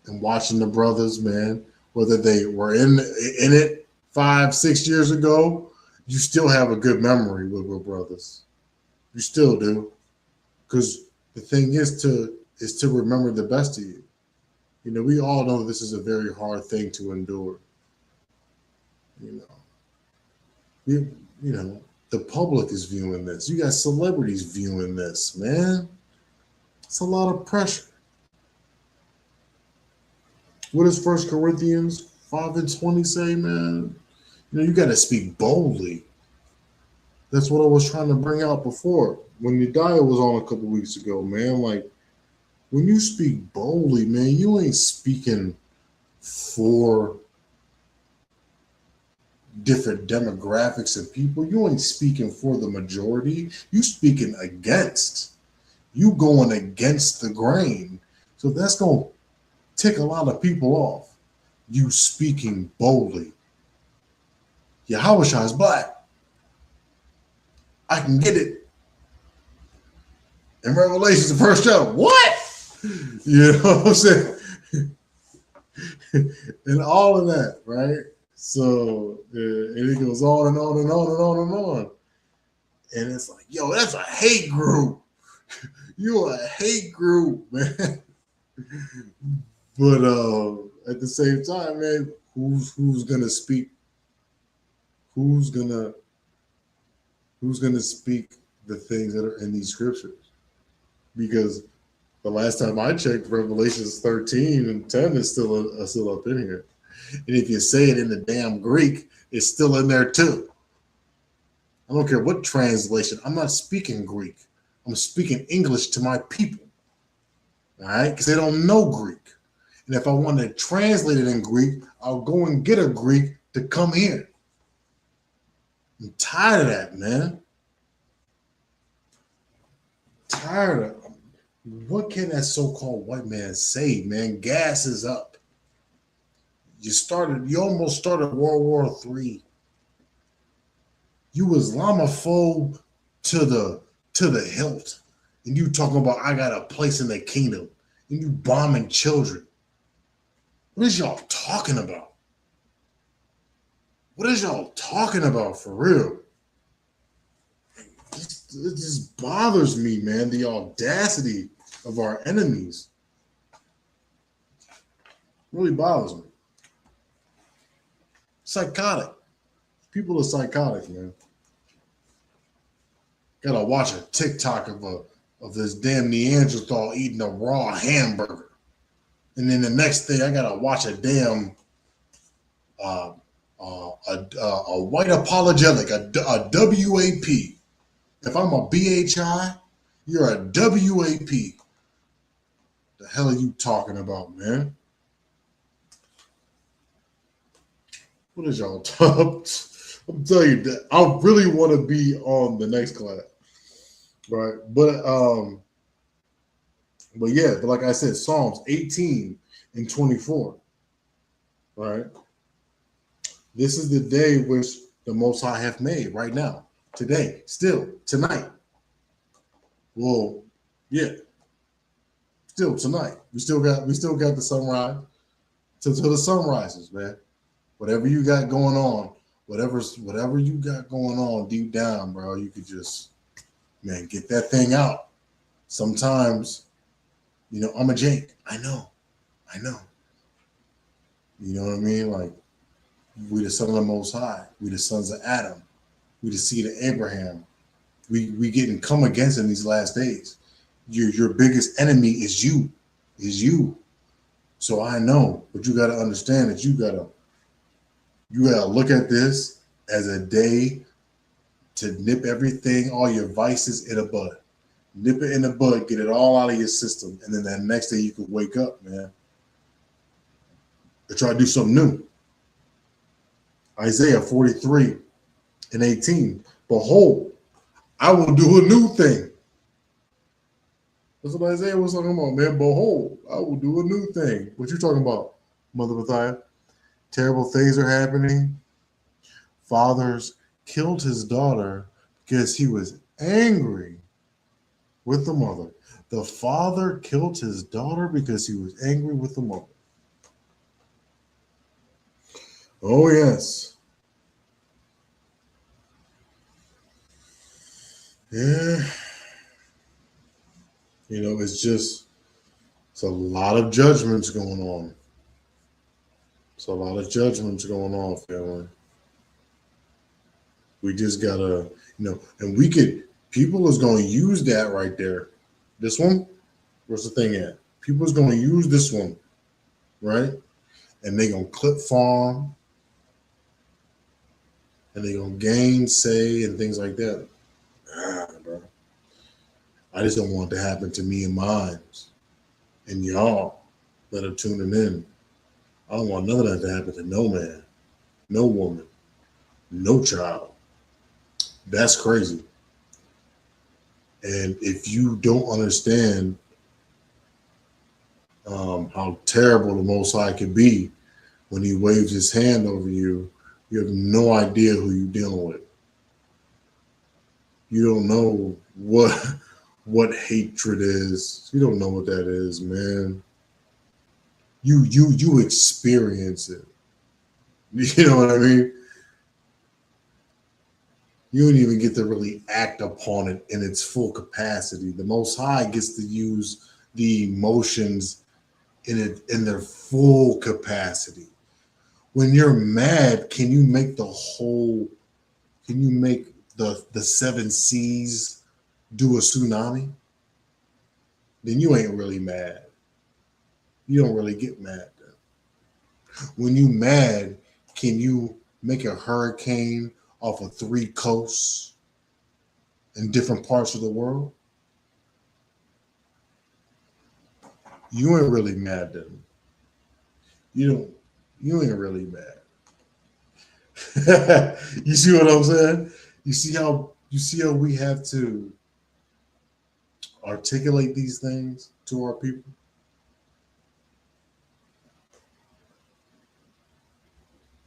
and watching the brothers, man, whether they were in it 5-6 years ago, you still have a good memory with brothers. You still do. Because the thing is to remember the best of you. You know, we all know this is a very hard thing to endure. You know, the public is viewing this. You got celebrities viewing this, man. It's a lot of pressure. What does 1 Corinthians 5:20 say, man? You know, you got to speak boldly. That's what I was trying to bring out before. When Yediah was on a couple weeks ago, man, like, when you speak boldly, man, you ain't speaking for different demographics and people. You ain't speaking for the majority. You speaking against. You going against the grain. So that's going to tick a lot of people off. You speaking boldly. Yahushua is black. I can get it. In Revelations, the first chapter. What? You know what I'm saying? And all of that, right? So and it goes on and on and on and on and on. And it's like, yo, that's a hate group. You're a hate group, man. But at the same time, man, who's gonna speak? Who's gonna speak the things that are in these scriptures? Because the last time I checked, Revelations 13 and 10 is still up in here. And if you say it in the damn Greek, it's still in there too. I don't care what translation. I'm not speaking Greek. I'm speaking English to my people. All right? Because they don't know Greek. And if I want to translate it in Greek, I'll go and get a Greek to come here. I'm tired of that, man. Tired of what can that so-called white man say, man? Gas is up. You almost started World War III. You Islamophobe to the hilt. And you talking about I got a place in the kingdom. And you bombing children. What is y'all talking about? What is y'all talking about for real? It just bothers me, man, the audacity of our enemies. It really bothers me. Psychotic. People are psychotic, man. Gotta watch a TikTok of this damn Neanderthal eating a raw hamburger. And then the next thing I gotta watch a damn a white apologetic, a WAP. If I'm a BHI, you're a WAP. The hell are you talking about, man? What is y'all talking? I'm telling you that I really want to be on the next class, right? But yeah, but like I said, Psalms 18 and 24, right? This is the day which the Most High hath made right now, today, still, tonight. Well, yeah, still tonight. We still got the sunrise till the sun rises, man. Whatever you got going on, whatever you got going on deep down, bro, you could just, man, get that thing out. Sometimes, I'm a Jake. I know. You know what I mean? Like, we the son of the Most High. We the sons of Adam. We the seed of Abraham. We getting come against in these last days. Your biggest enemy is you. So I know, but you got to understand that you gotta look at this as a day to nip everything, all your vices in a bud. Nip it in the bud, get it all out of your system, and then that next day you could wake up, man, and try to do something new. Isaiah 43 and 18. Behold, I will do a new thing. That's what Isaiah was talking about, man. Behold, I will do a new thing. What you talking about, Mother Matthias? Terrible things are happening. Fathers killed his daughter because he was angry with the mother. The father killed his daughter because he was angry with the mother. Oh, yes. Yeah. It's a lot of judgments going on. It's a lot of judgments going on, family. We just gotta, and people is going to use that right there. This one, where's the thing at? People is going to use this one, right? And they going to clip farm, and they going to gainsay and things like that. Bro. I just don't want it to happen to me and mine and y'all that are tuning in. I don't want none of that to happen to no man, no woman, no child. That's crazy. And if you don't understand how terrible the Most High can be when he waves his hand over you, you have no idea who you're dealing with. You don't know what hatred is. You don't know what that is, man. You experience it. You know what I mean? You don't even get to really act upon it in its full capacity. The Most High gets to use the emotions in their full capacity. When you're mad, can you make the whole? Can you make the seven seas do a tsunami? Then you ain't really mad. You don't really get mad. Then. When you mad, can you make a hurricane off of three coasts in different parts of the world? You ain't really mad then. You don't. You ain't really mad. You see what I'm saying? You see how we have to articulate these things to our people.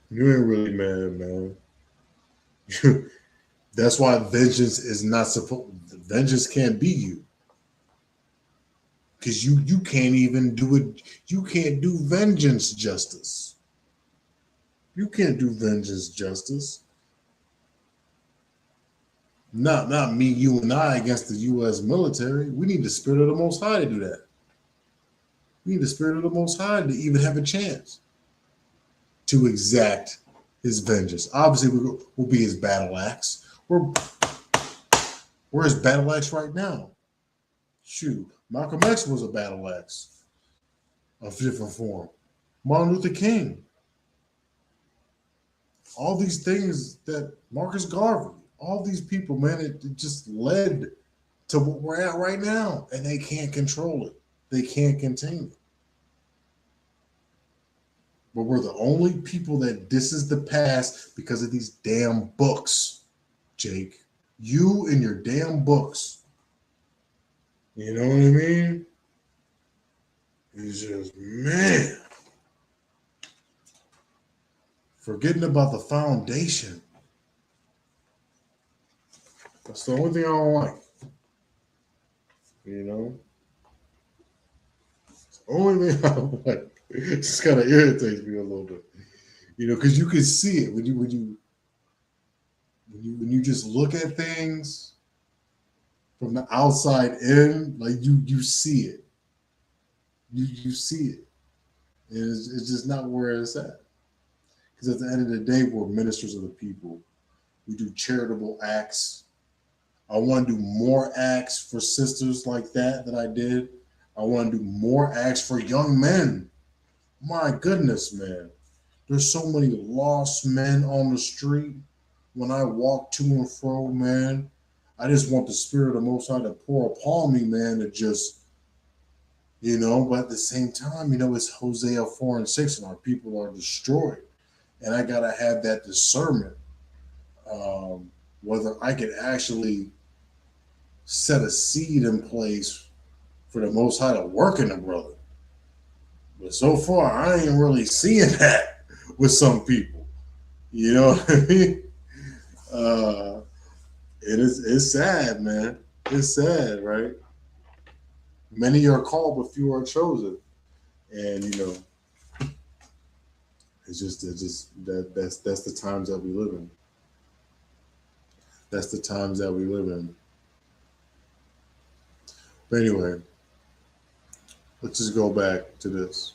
You ain't really mad, man. That's why vengeance is not supposed. Vengeance can't be you because you can't even do it. You can't do vengeance justice. You can't do vengeance justice. Not me, you, and I against the U.S. military. We need the spirit of the Most High to do that. We need the spirit of the Most High to even have a chance to exact his vengeance. Obviously, we'll be his battle axe. We're his battle axe right now. Shoot, Malcolm X was a battle axe of different form. Martin Luther King. All these things that Marcus Garvey, all these people, man, it just led to what we're at right now. And they can't control it. They can't contain it. But we're the only people that this is the past because of these damn books, Jake. You and your damn books. You know what I mean? It's just, man. Forgetting about the foundation. That's the only thing I don't like. You know? It's the only thing I don't like. It just kind of irritates me a little bit. You know, because you can see it when you just look at things from the outside in, like you see it. You see it. And it's just not where it's at. Because at the end of the day, we're ministers of the people. We do charitable acts. I want to do more acts for sisters like that I did. I want to do more acts for young men. My goodness, man. There's so many lost men on the street. When I walk to and fro, man, I just want the spirit of Most High to pour upon me, man, to just, but at the same time, it's Hosea 4 and 6, and our people are destroyed. And I got to have that discernment, whether I could actually set a seed in place for the Most High to work in the brother. But so far, I ain't really seeing that with some people. You know what I mean? It's sad, man. It's sad, right? Many are called, but few are chosen, and that's the times that we live in. That's the times that we live in. But anyway, let's just go back to this.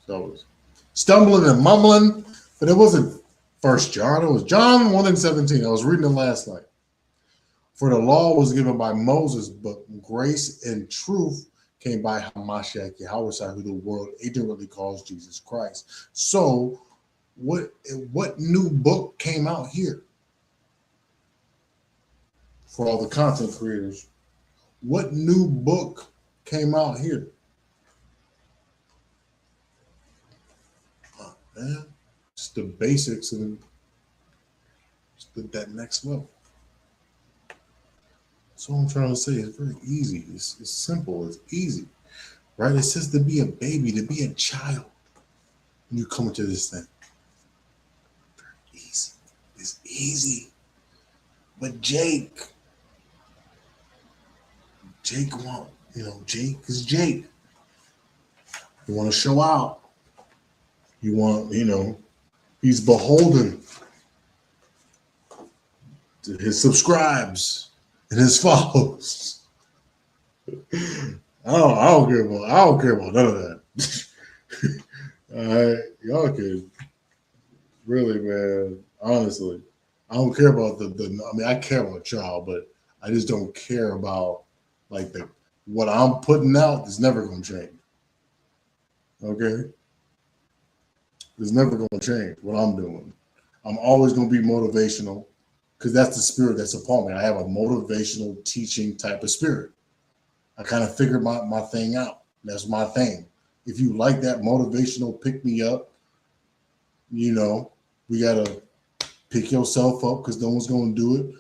So I was stumbling and mumbling, but it wasn't First John. It was John 1 and 17. I was reading it last night. For the law was given by Moses, but grace and truth came by Hamashiach Yahweh, who the world ignorantly calls Jesus Christ. So, what new book came out here for all the content creators? What new book came out here? Oh, man, just the basics and just that next level. That's what I'm trying to say. It's very easy. It's simple. It's easy, right? It says to be a baby, to be a child when you come into this thing. Very easy. It's easy. But Jake, Jake Jake is Jake. You want to show out. You want, he's beholden to his subscribes and his follows. I don't care about none of that. All right, y'all can really, man. Honestly, I don't care about the. I mean, I care about y'all, but I just don't care about like what I'm putting out is never going to change. Okay, it's never going to change what I'm doing. I'm always going to be motivational because that's the spirit that's upon me. I have a motivational teaching type of spirit. I kind of figured my thing out. That's my thing. If you like that motivational pick me up, we gotta pick yourself up because no one's gonna do it.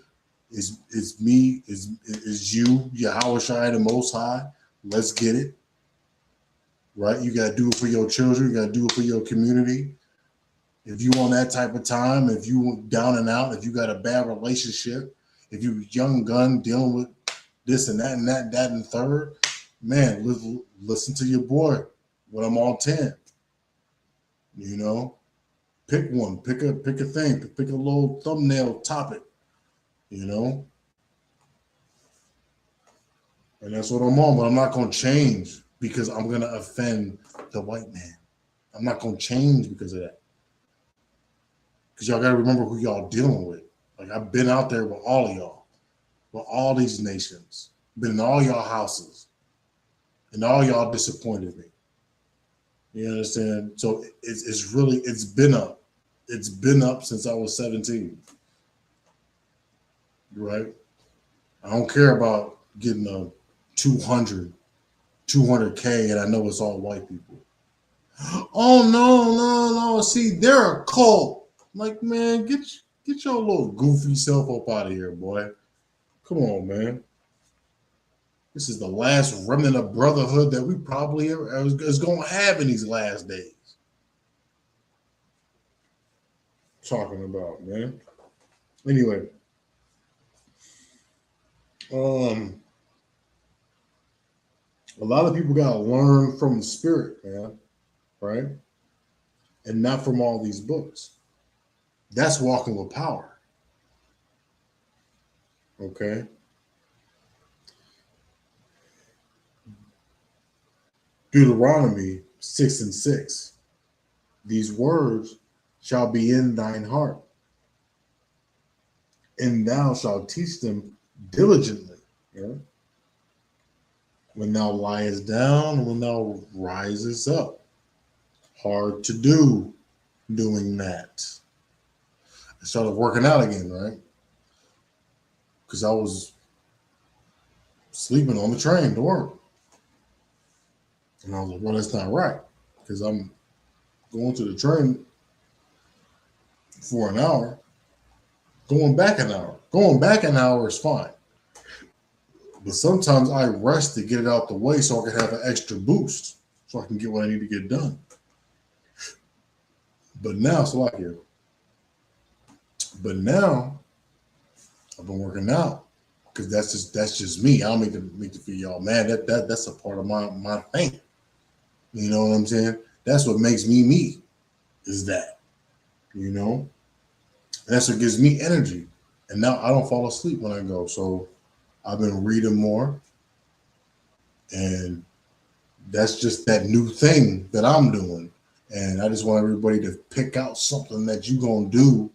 It's me, is you, Yahweh Shai, the Most High. Let's get it. Right? You gotta do it for your children, you gotta do it for your community. If you on that type of time, if you down and out, if you got a bad relationship, if you young gun dealing with this and that and that and third, man, listen to your boy when I'm on 10. Pick one, pick a thing, pick a little thumbnail topic, and that's what I'm on. But I'm not gonna change because I'm gonna offend the white man. I'm not gonna change because of that. Because y'all gotta remember who y'all dealing with. Like I've been out there with all of y'all, with all these nations, been in all y'all houses, and all y'all disappointed me. You understand? So it's been up. It's been up since I was 17. Right? I don't care about getting a 200K and I know it's all white people. Oh no. See, they're a cult. Like, man, get your little goofy self up out of here, boy. Come on, man. This is the last remnant of brotherhood that we probably is going to have in these last days. Talking about, man. Anyway, a lot of people got to learn from the spirit, man, right? And not from all these books. That's walking with power. Okay. Deuteronomy 6:6. These words shall be in thine heart, and thou shalt teach them diligently. Yeah? When thou liest down, when thou risest up. Hard to do doing that. I started working out again, right? Because I was sleeping on the train to work. And I was like, well, that's not right. Because I'm going to the train for an hour, going back an hour. Going back an hour is fine. But sometimes I rest to get it out the way so I can have an extra boost so I can get what I need to get done. But now it's like here. But now I've been working out because that's just me. I don't make to feel y'all mad. That's a part of my thing. You know what I'm saying? That's what makes me is that. And that's what gives me energy. And now I don't fall asleep when I go. So I've been reading more. And that's just that new thing that I'm doing. And I just want everybody to pick out something that you're going to do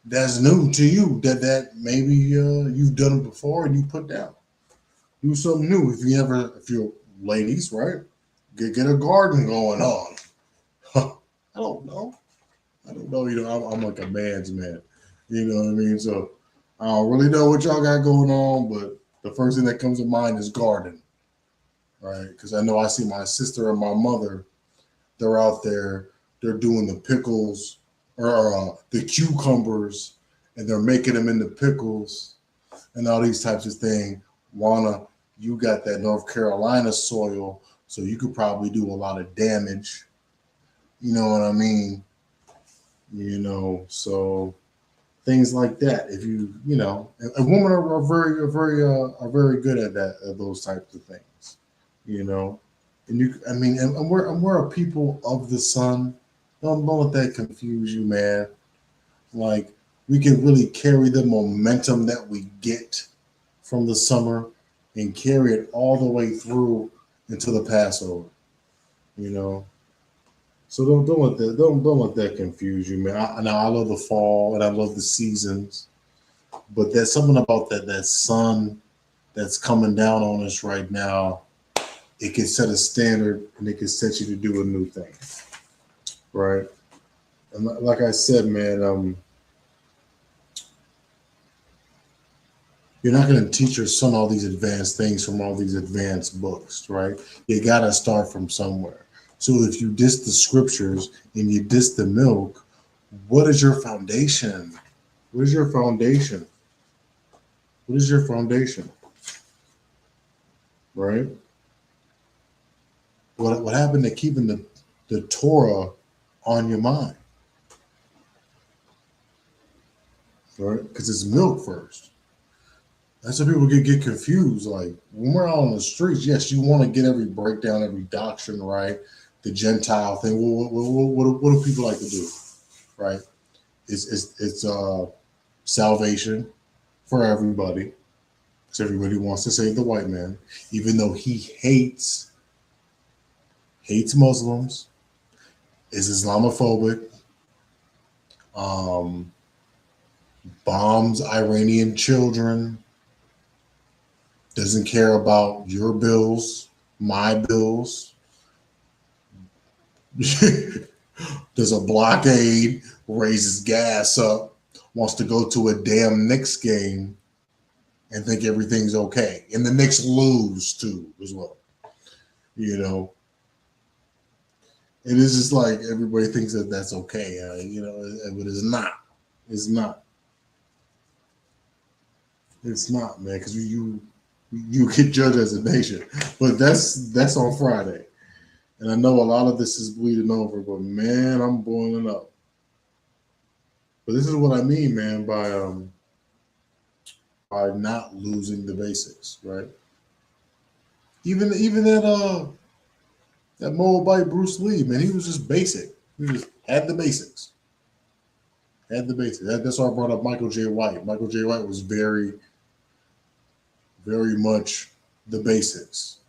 that's new to you, that maybe you've done it before and you put down. Do something new. If you're ladies, right? Get a garden going on. I don't know. I'm like a man's man. You know what I mean? So I don't really know what y'all got going on, but the first thing that comes to mind is garden. Right? Because I know I see my sister and my mother, they're out there, they're doing the pickles or the cucumbers, and they're making them into pickles and all these types of things. Juana, you got that North Carolina soil, so you could probably do a lot of damage. You know what I mean? So things like that. If you know, and women are very good at that, at those types of things, you know. And I mean, and we're a people of the sun. Don't let that confuse you, man. Like, we can really carry the momentum that we get from the summer and carry it all the way through into the Passover, you know. So don't let that confuse you, man. Now I love the fall and I love the seasons, but there's something about that sun that's coming down on us right now. It can set a standard and it can set you to do a new thing, right? And like I said, man, you're not going to teach your son all these advanced things from all these advanced books, right? You got to start from somewhere. So if you diss the scriptures and you diss the milk, what is your foundation? What is your foundation? What is your foundation? Right? What happened to keeping the Torah on your mind? Right? Because it's milk first. That's why people get confused. Like, when we're out on the streets, yes, you want to get every breakdown, every doctrine right, the Gentile thing. What do people like to do? Right? It's salvation for everybody. Because everybody wants to save the white man, even though he hates Muslims, is Islamophobic, um, bombs Iranian children, doesn't care about your bills, my bills, does a blockade, raises gas up, wants to go to a damn Knicks game and think everything's okay. And the Knicks lose too, as well. You know, it is just like everybody thinks that that's okay, you know, but it's not. It's not. It's not, man, because you get judged as a nation. But that's on Friday, and I know a lot of this is bleeding over. But man, I'm boiling up. But this is what I mean, man, by not losing the basics, right? Even that Moabite Bruce Lee, man, he was just basic. He just had the basics. Had the basics. That's why I brought up Michael J. White. Michael J. White was very much the basics,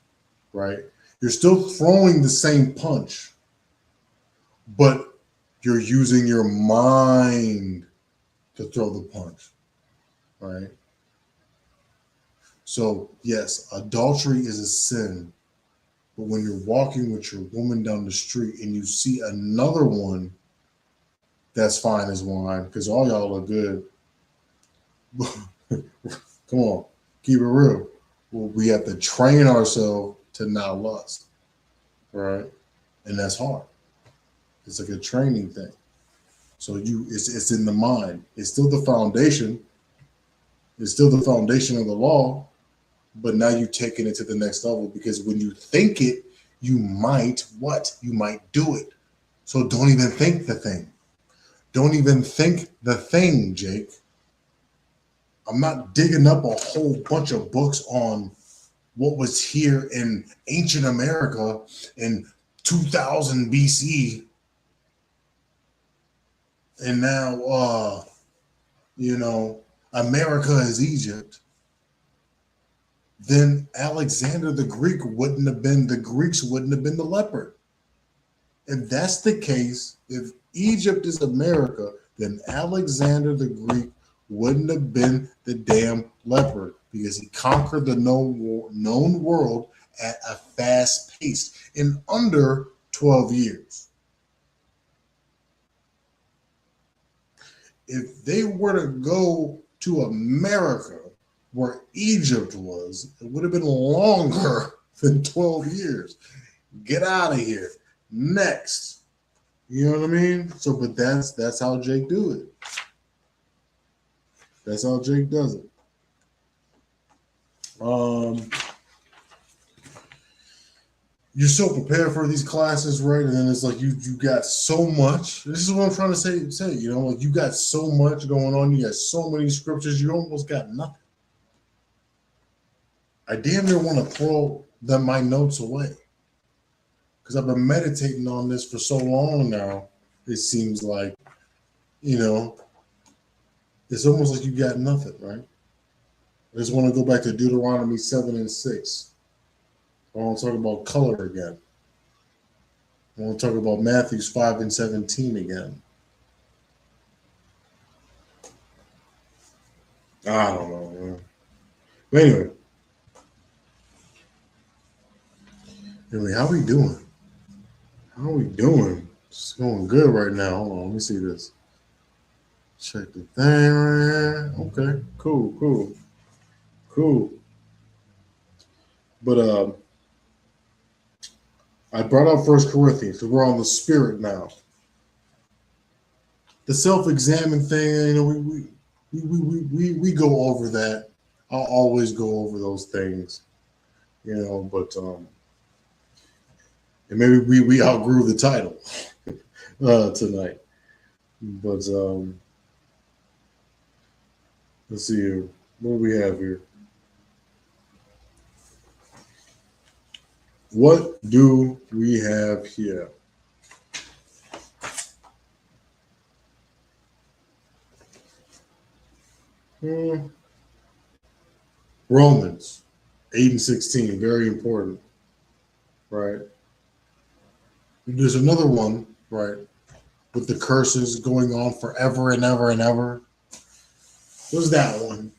right? You're still throwing the same punch, but you're using your mind to throw the punch, right? So, yes, adultery is a sin, but when you're walking with your woman down the street and you see another one, that's fine as wine because all y'all are good. Come on, keep it real. Well, we have to train ourselves to not lust, right? And that's hard. It's like a training thing. So it's in the mind. It's still the foundation. It's still the foundation of the law, but now you're taking it to the next level because when you think it, you might what? You might do it. So don't even think the thing. Don't even think the thing, Jake. I'm not digging up a whole bunch of books on what was here in ancient America in 2000 BC, and now you know, America is Egypt. Then Alexander the Greek wouldn't have been the Greeks wouldn't have been the leopard. If that's the case, if Egypt is America, then Alexander the Greek wouldn't have been the damn leopard because he conquered the known world at a fast pace in under 12 years. If they were to go to America where Egypt was, it would have been longer than 12 years. Get out of here. Next. You know what I mean? So, but that's how Jake do it. That's how Jake does it. Um, you're so prepared for these classes, right? And then it's like you got so much. This is what I'm trying to say, like you got so much going on, you got so many scriptures, you almost got nothing. I damn near want to throw my notes away. Because I've been meditating on this for so long now, it seems like, you know, it's almost like you got nothing, right? I just want to go back to Deuteronomy 7 and 6. I want to talk about color again. I want to talk about Matthew 5 and 17 again. I don't know, man. But anyway, how we doing? How are we doing? It's going good right now. Hold on, let me see this. Check the thing right here. Okay, cool. But I brought up First Corinthians because we're on the spirit now. The self-examine thing, we go over that. I'll always go over those things, but and maybe we outgrew the title tonight. But let's see here. What do we have here? What do we have here? Romans 8 and 16, very important, right? There's another one, right, with the curses going on forever and ever and ever. What's that one?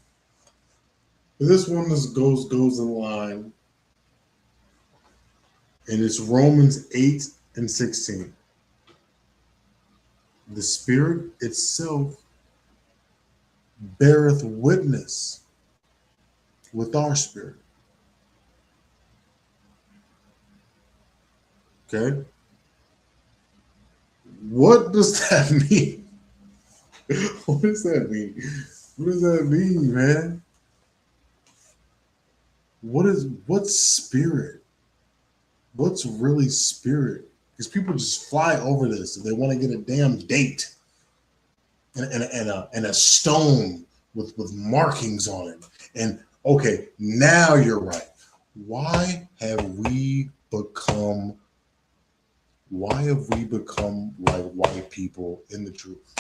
This one goes in line, and it's Romans 8 and 16. The Spirit itself beareth witness with our spirit. Okay? What does that mean? What does that mean? What does that mean, man? What's spirit? What's really spirit? Because people just fly over this and they want to get a damn date and a stone with markings on it. And okay, now you're right. Why have we become like white people in the truth?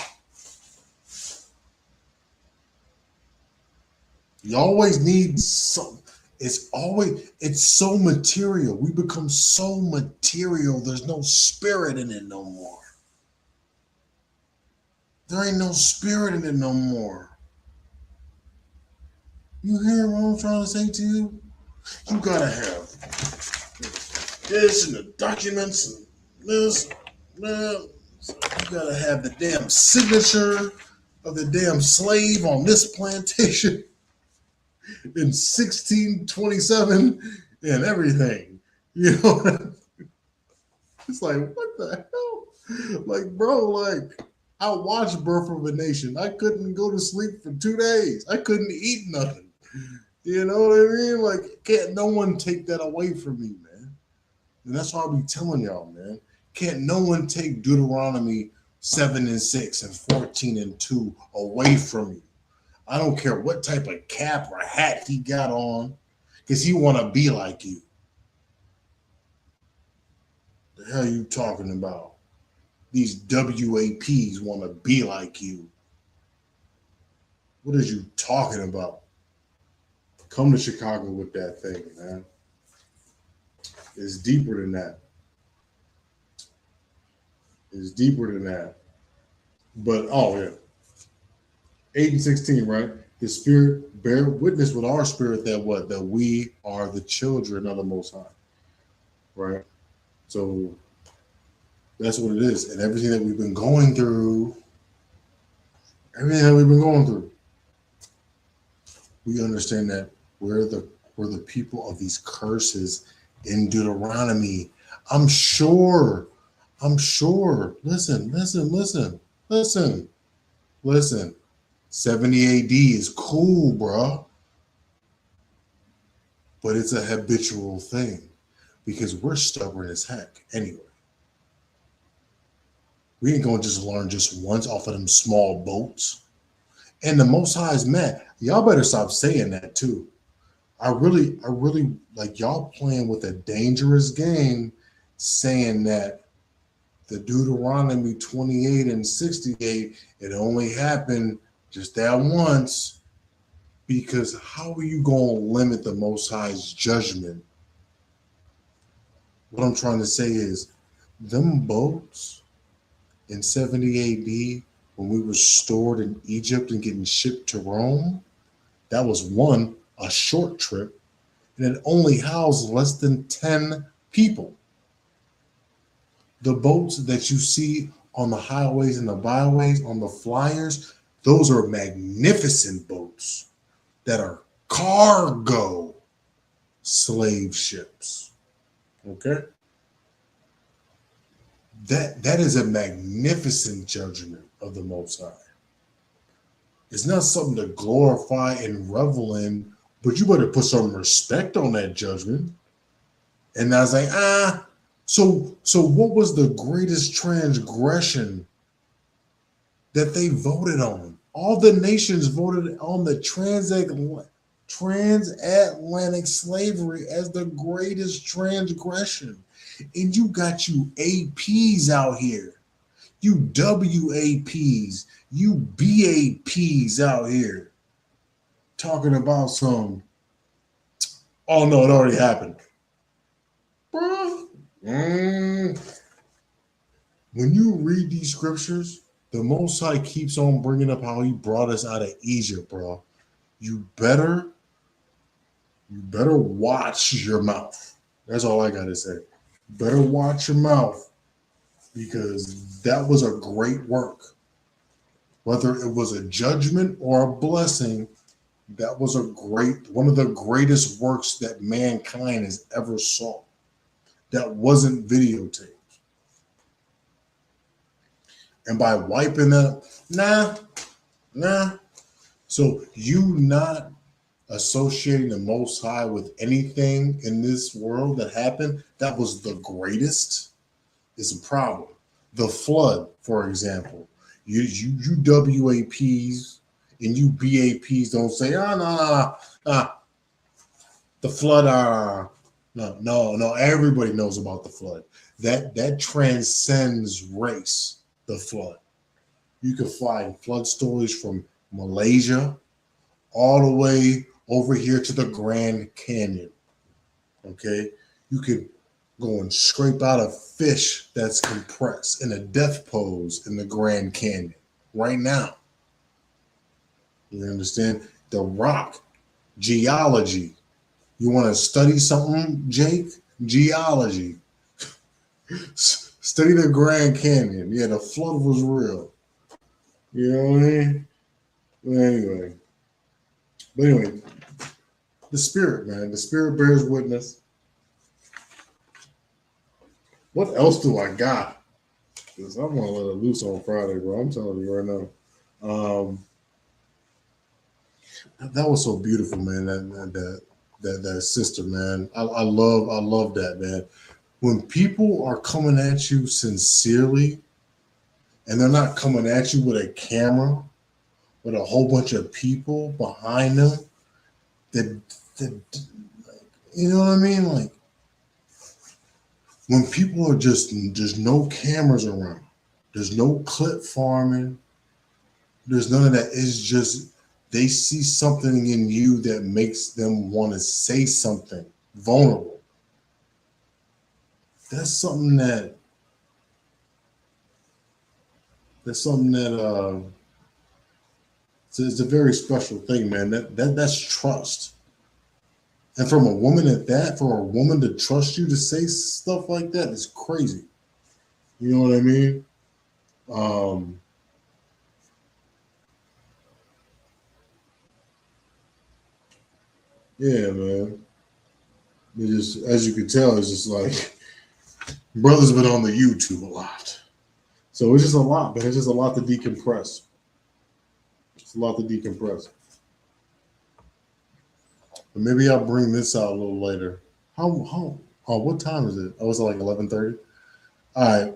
You always need some. It's so material. We become so material. There's no spirit in it no more. There ain't no spirit in it no more. You hear what I'm trying to say to you? You gotta have this and the documents and this, man. You gotta have the damn signature of the damn slave on this plantation in 1627 and everything. You know, it's like, what the hell? Like, bro, like, I watched Birth of a Nation. I couldn't go to sleep for 2 days. I couldn't eat nothing. You know what I mean? Like, can't no one take that away from me, man. And that's why I be telling y'all, man. Can't no one take Deuteronomy 7 and 6 and 14 and 2 away from you. I don't care what type of cap or hat he got on, because he want to be like you. The hell you talking about? These WAPs want to be like you. What is you talking about? Come to Chicago with that thing, man. It's deeper than that. It's deeper than that. But, oh, yeah. 8 and 16, right? The Spirit bear witness with our spirit that what? That we are the children of the Most High, right? So that's what it is. And everything that we've been going through, we understand that we're the people of these curses in Deuteronomy. I'm sure. Listen. 70 AD is cool, bro. But it's a habitual thing. because we're stubborn as heck anyway. We ain't gonna just learn just once off of them small boats. And the Most High is mad. Y'all better stop saying that too. I really like y'all playing with a dangerous game, saying that the Deuteronomy 28 and 68, it only happened just that once. Because how are you going to limit the Most High's judgment? What I'm trying to say is, them boats in 70 AD, when we were stored in Egypt and getting shipped to Rome, that was one, a short trip, and it only housed less than 10 people. The boats that you see on the highways and the byways, on the flyers, those are magnificent boats that are cargo slave ships. Okay? That is a magnificent judgment of the Most High. It's not something to glorify and revel in, but you better put some respect on that judgment. And I was like, so what was the greatest transgression that they voted on? All the nations voted on the transatlantic slavery as the greatest transgression. And you got you APs out here, you WAPs, you BAPs out here talking about some, oh no, it already happened. When you read these scriptures, the Most High keeps on bringing up how he brought us out of Egypt, bro. You better watch your mouth. That's all I gotta say. Better watch your mouth, because that was a great work. Whether it was a judgment or a blessing, that was one of the greatest works that mankind has ever saw. That wasn't videotaped. And by wiping that, nah. So you not associating the Most High with anything in this world that happened that was the greatest is a problem. The flood, for example, you WAPs and you BAPs don't say, no. The flood, no. Everybody knows about the flood. That transcends race. The flood. You can find flood stories from Malaysia all the way over here to the Grand Canyon. Okay, you could go and scrape out a fish that's compressed in a death pose in the Grand Canyon right now. You understand? The rock, geology. You want to study something, Jake? Geology. Study the Grand Canyon. Yeah, the flood was real. You know what I mean? But anyway, the spirit, man. The spirit bears witness. What else do I got? Because I want to let it loose on Friday, bro. I'm telling you right now. That was so beautiful, man. That sister, man. I love that, man. When people are coming at you sincerely, and they're not coming at you with a camera, with a whole bunch of people behind them, that you know what I mean? Like, when people are there's no cameras around, there's no clip farming, there's none of that. It's just they see something in you that makes them want to say something vulnerable. That's something that it's a very special thing, man. That's trust. And from a woman at that, for a woman to trust you to say stuff like that is crazy. You know what I mean? Yeah, man. It just, as you can tell, it's just like brother's been on the YouTube a lot. So it's just a lot, man. It's just a lot to decompress. It's a lot to decompress. But maybe I'll bring this out a little later. How Oh, what time is it? Oh, it's like 11:30. All right,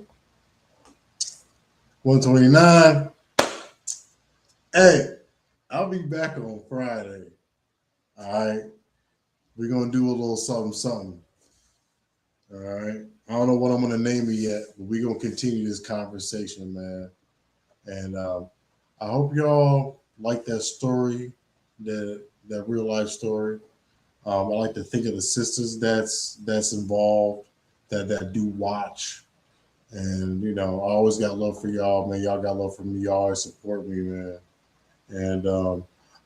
129. Hey, I'll be back on Friday. All right, we're gonna do a little something, something. All right. I don't know what I'm gonna name it yet, but we're gonna continue this conversation, man. And I hope y'all like that story, that real life story. I like to think of the sisters that's involved, that do watch, and I always got love for y'all, man. Y'all got love for me. Y'all always support me, man. And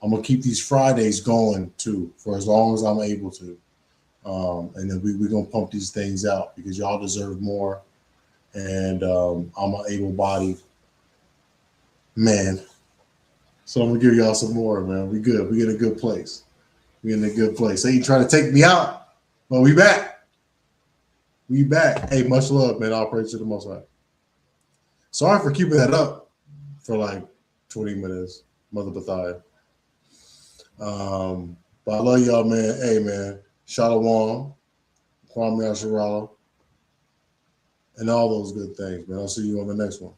I'm gonna keep these Fridays going too for as long as I'm able to. And then we're gonna pump these things out because y'all deserve more. And I'm an able-bodied man, so I'm gonna give y'all some more, man. We good. We in a good place. We in a good place. They ain't trying to take me out, but we back. We back. Hey, much love, man. I'll praise to the Most High. Sorry for keeping that up for like 20 minutes, Mother Bethia. But I love y'all, man. Hey, man. Shalom, Kwame Asherala, and all those good things, man. I'll see you on the next one.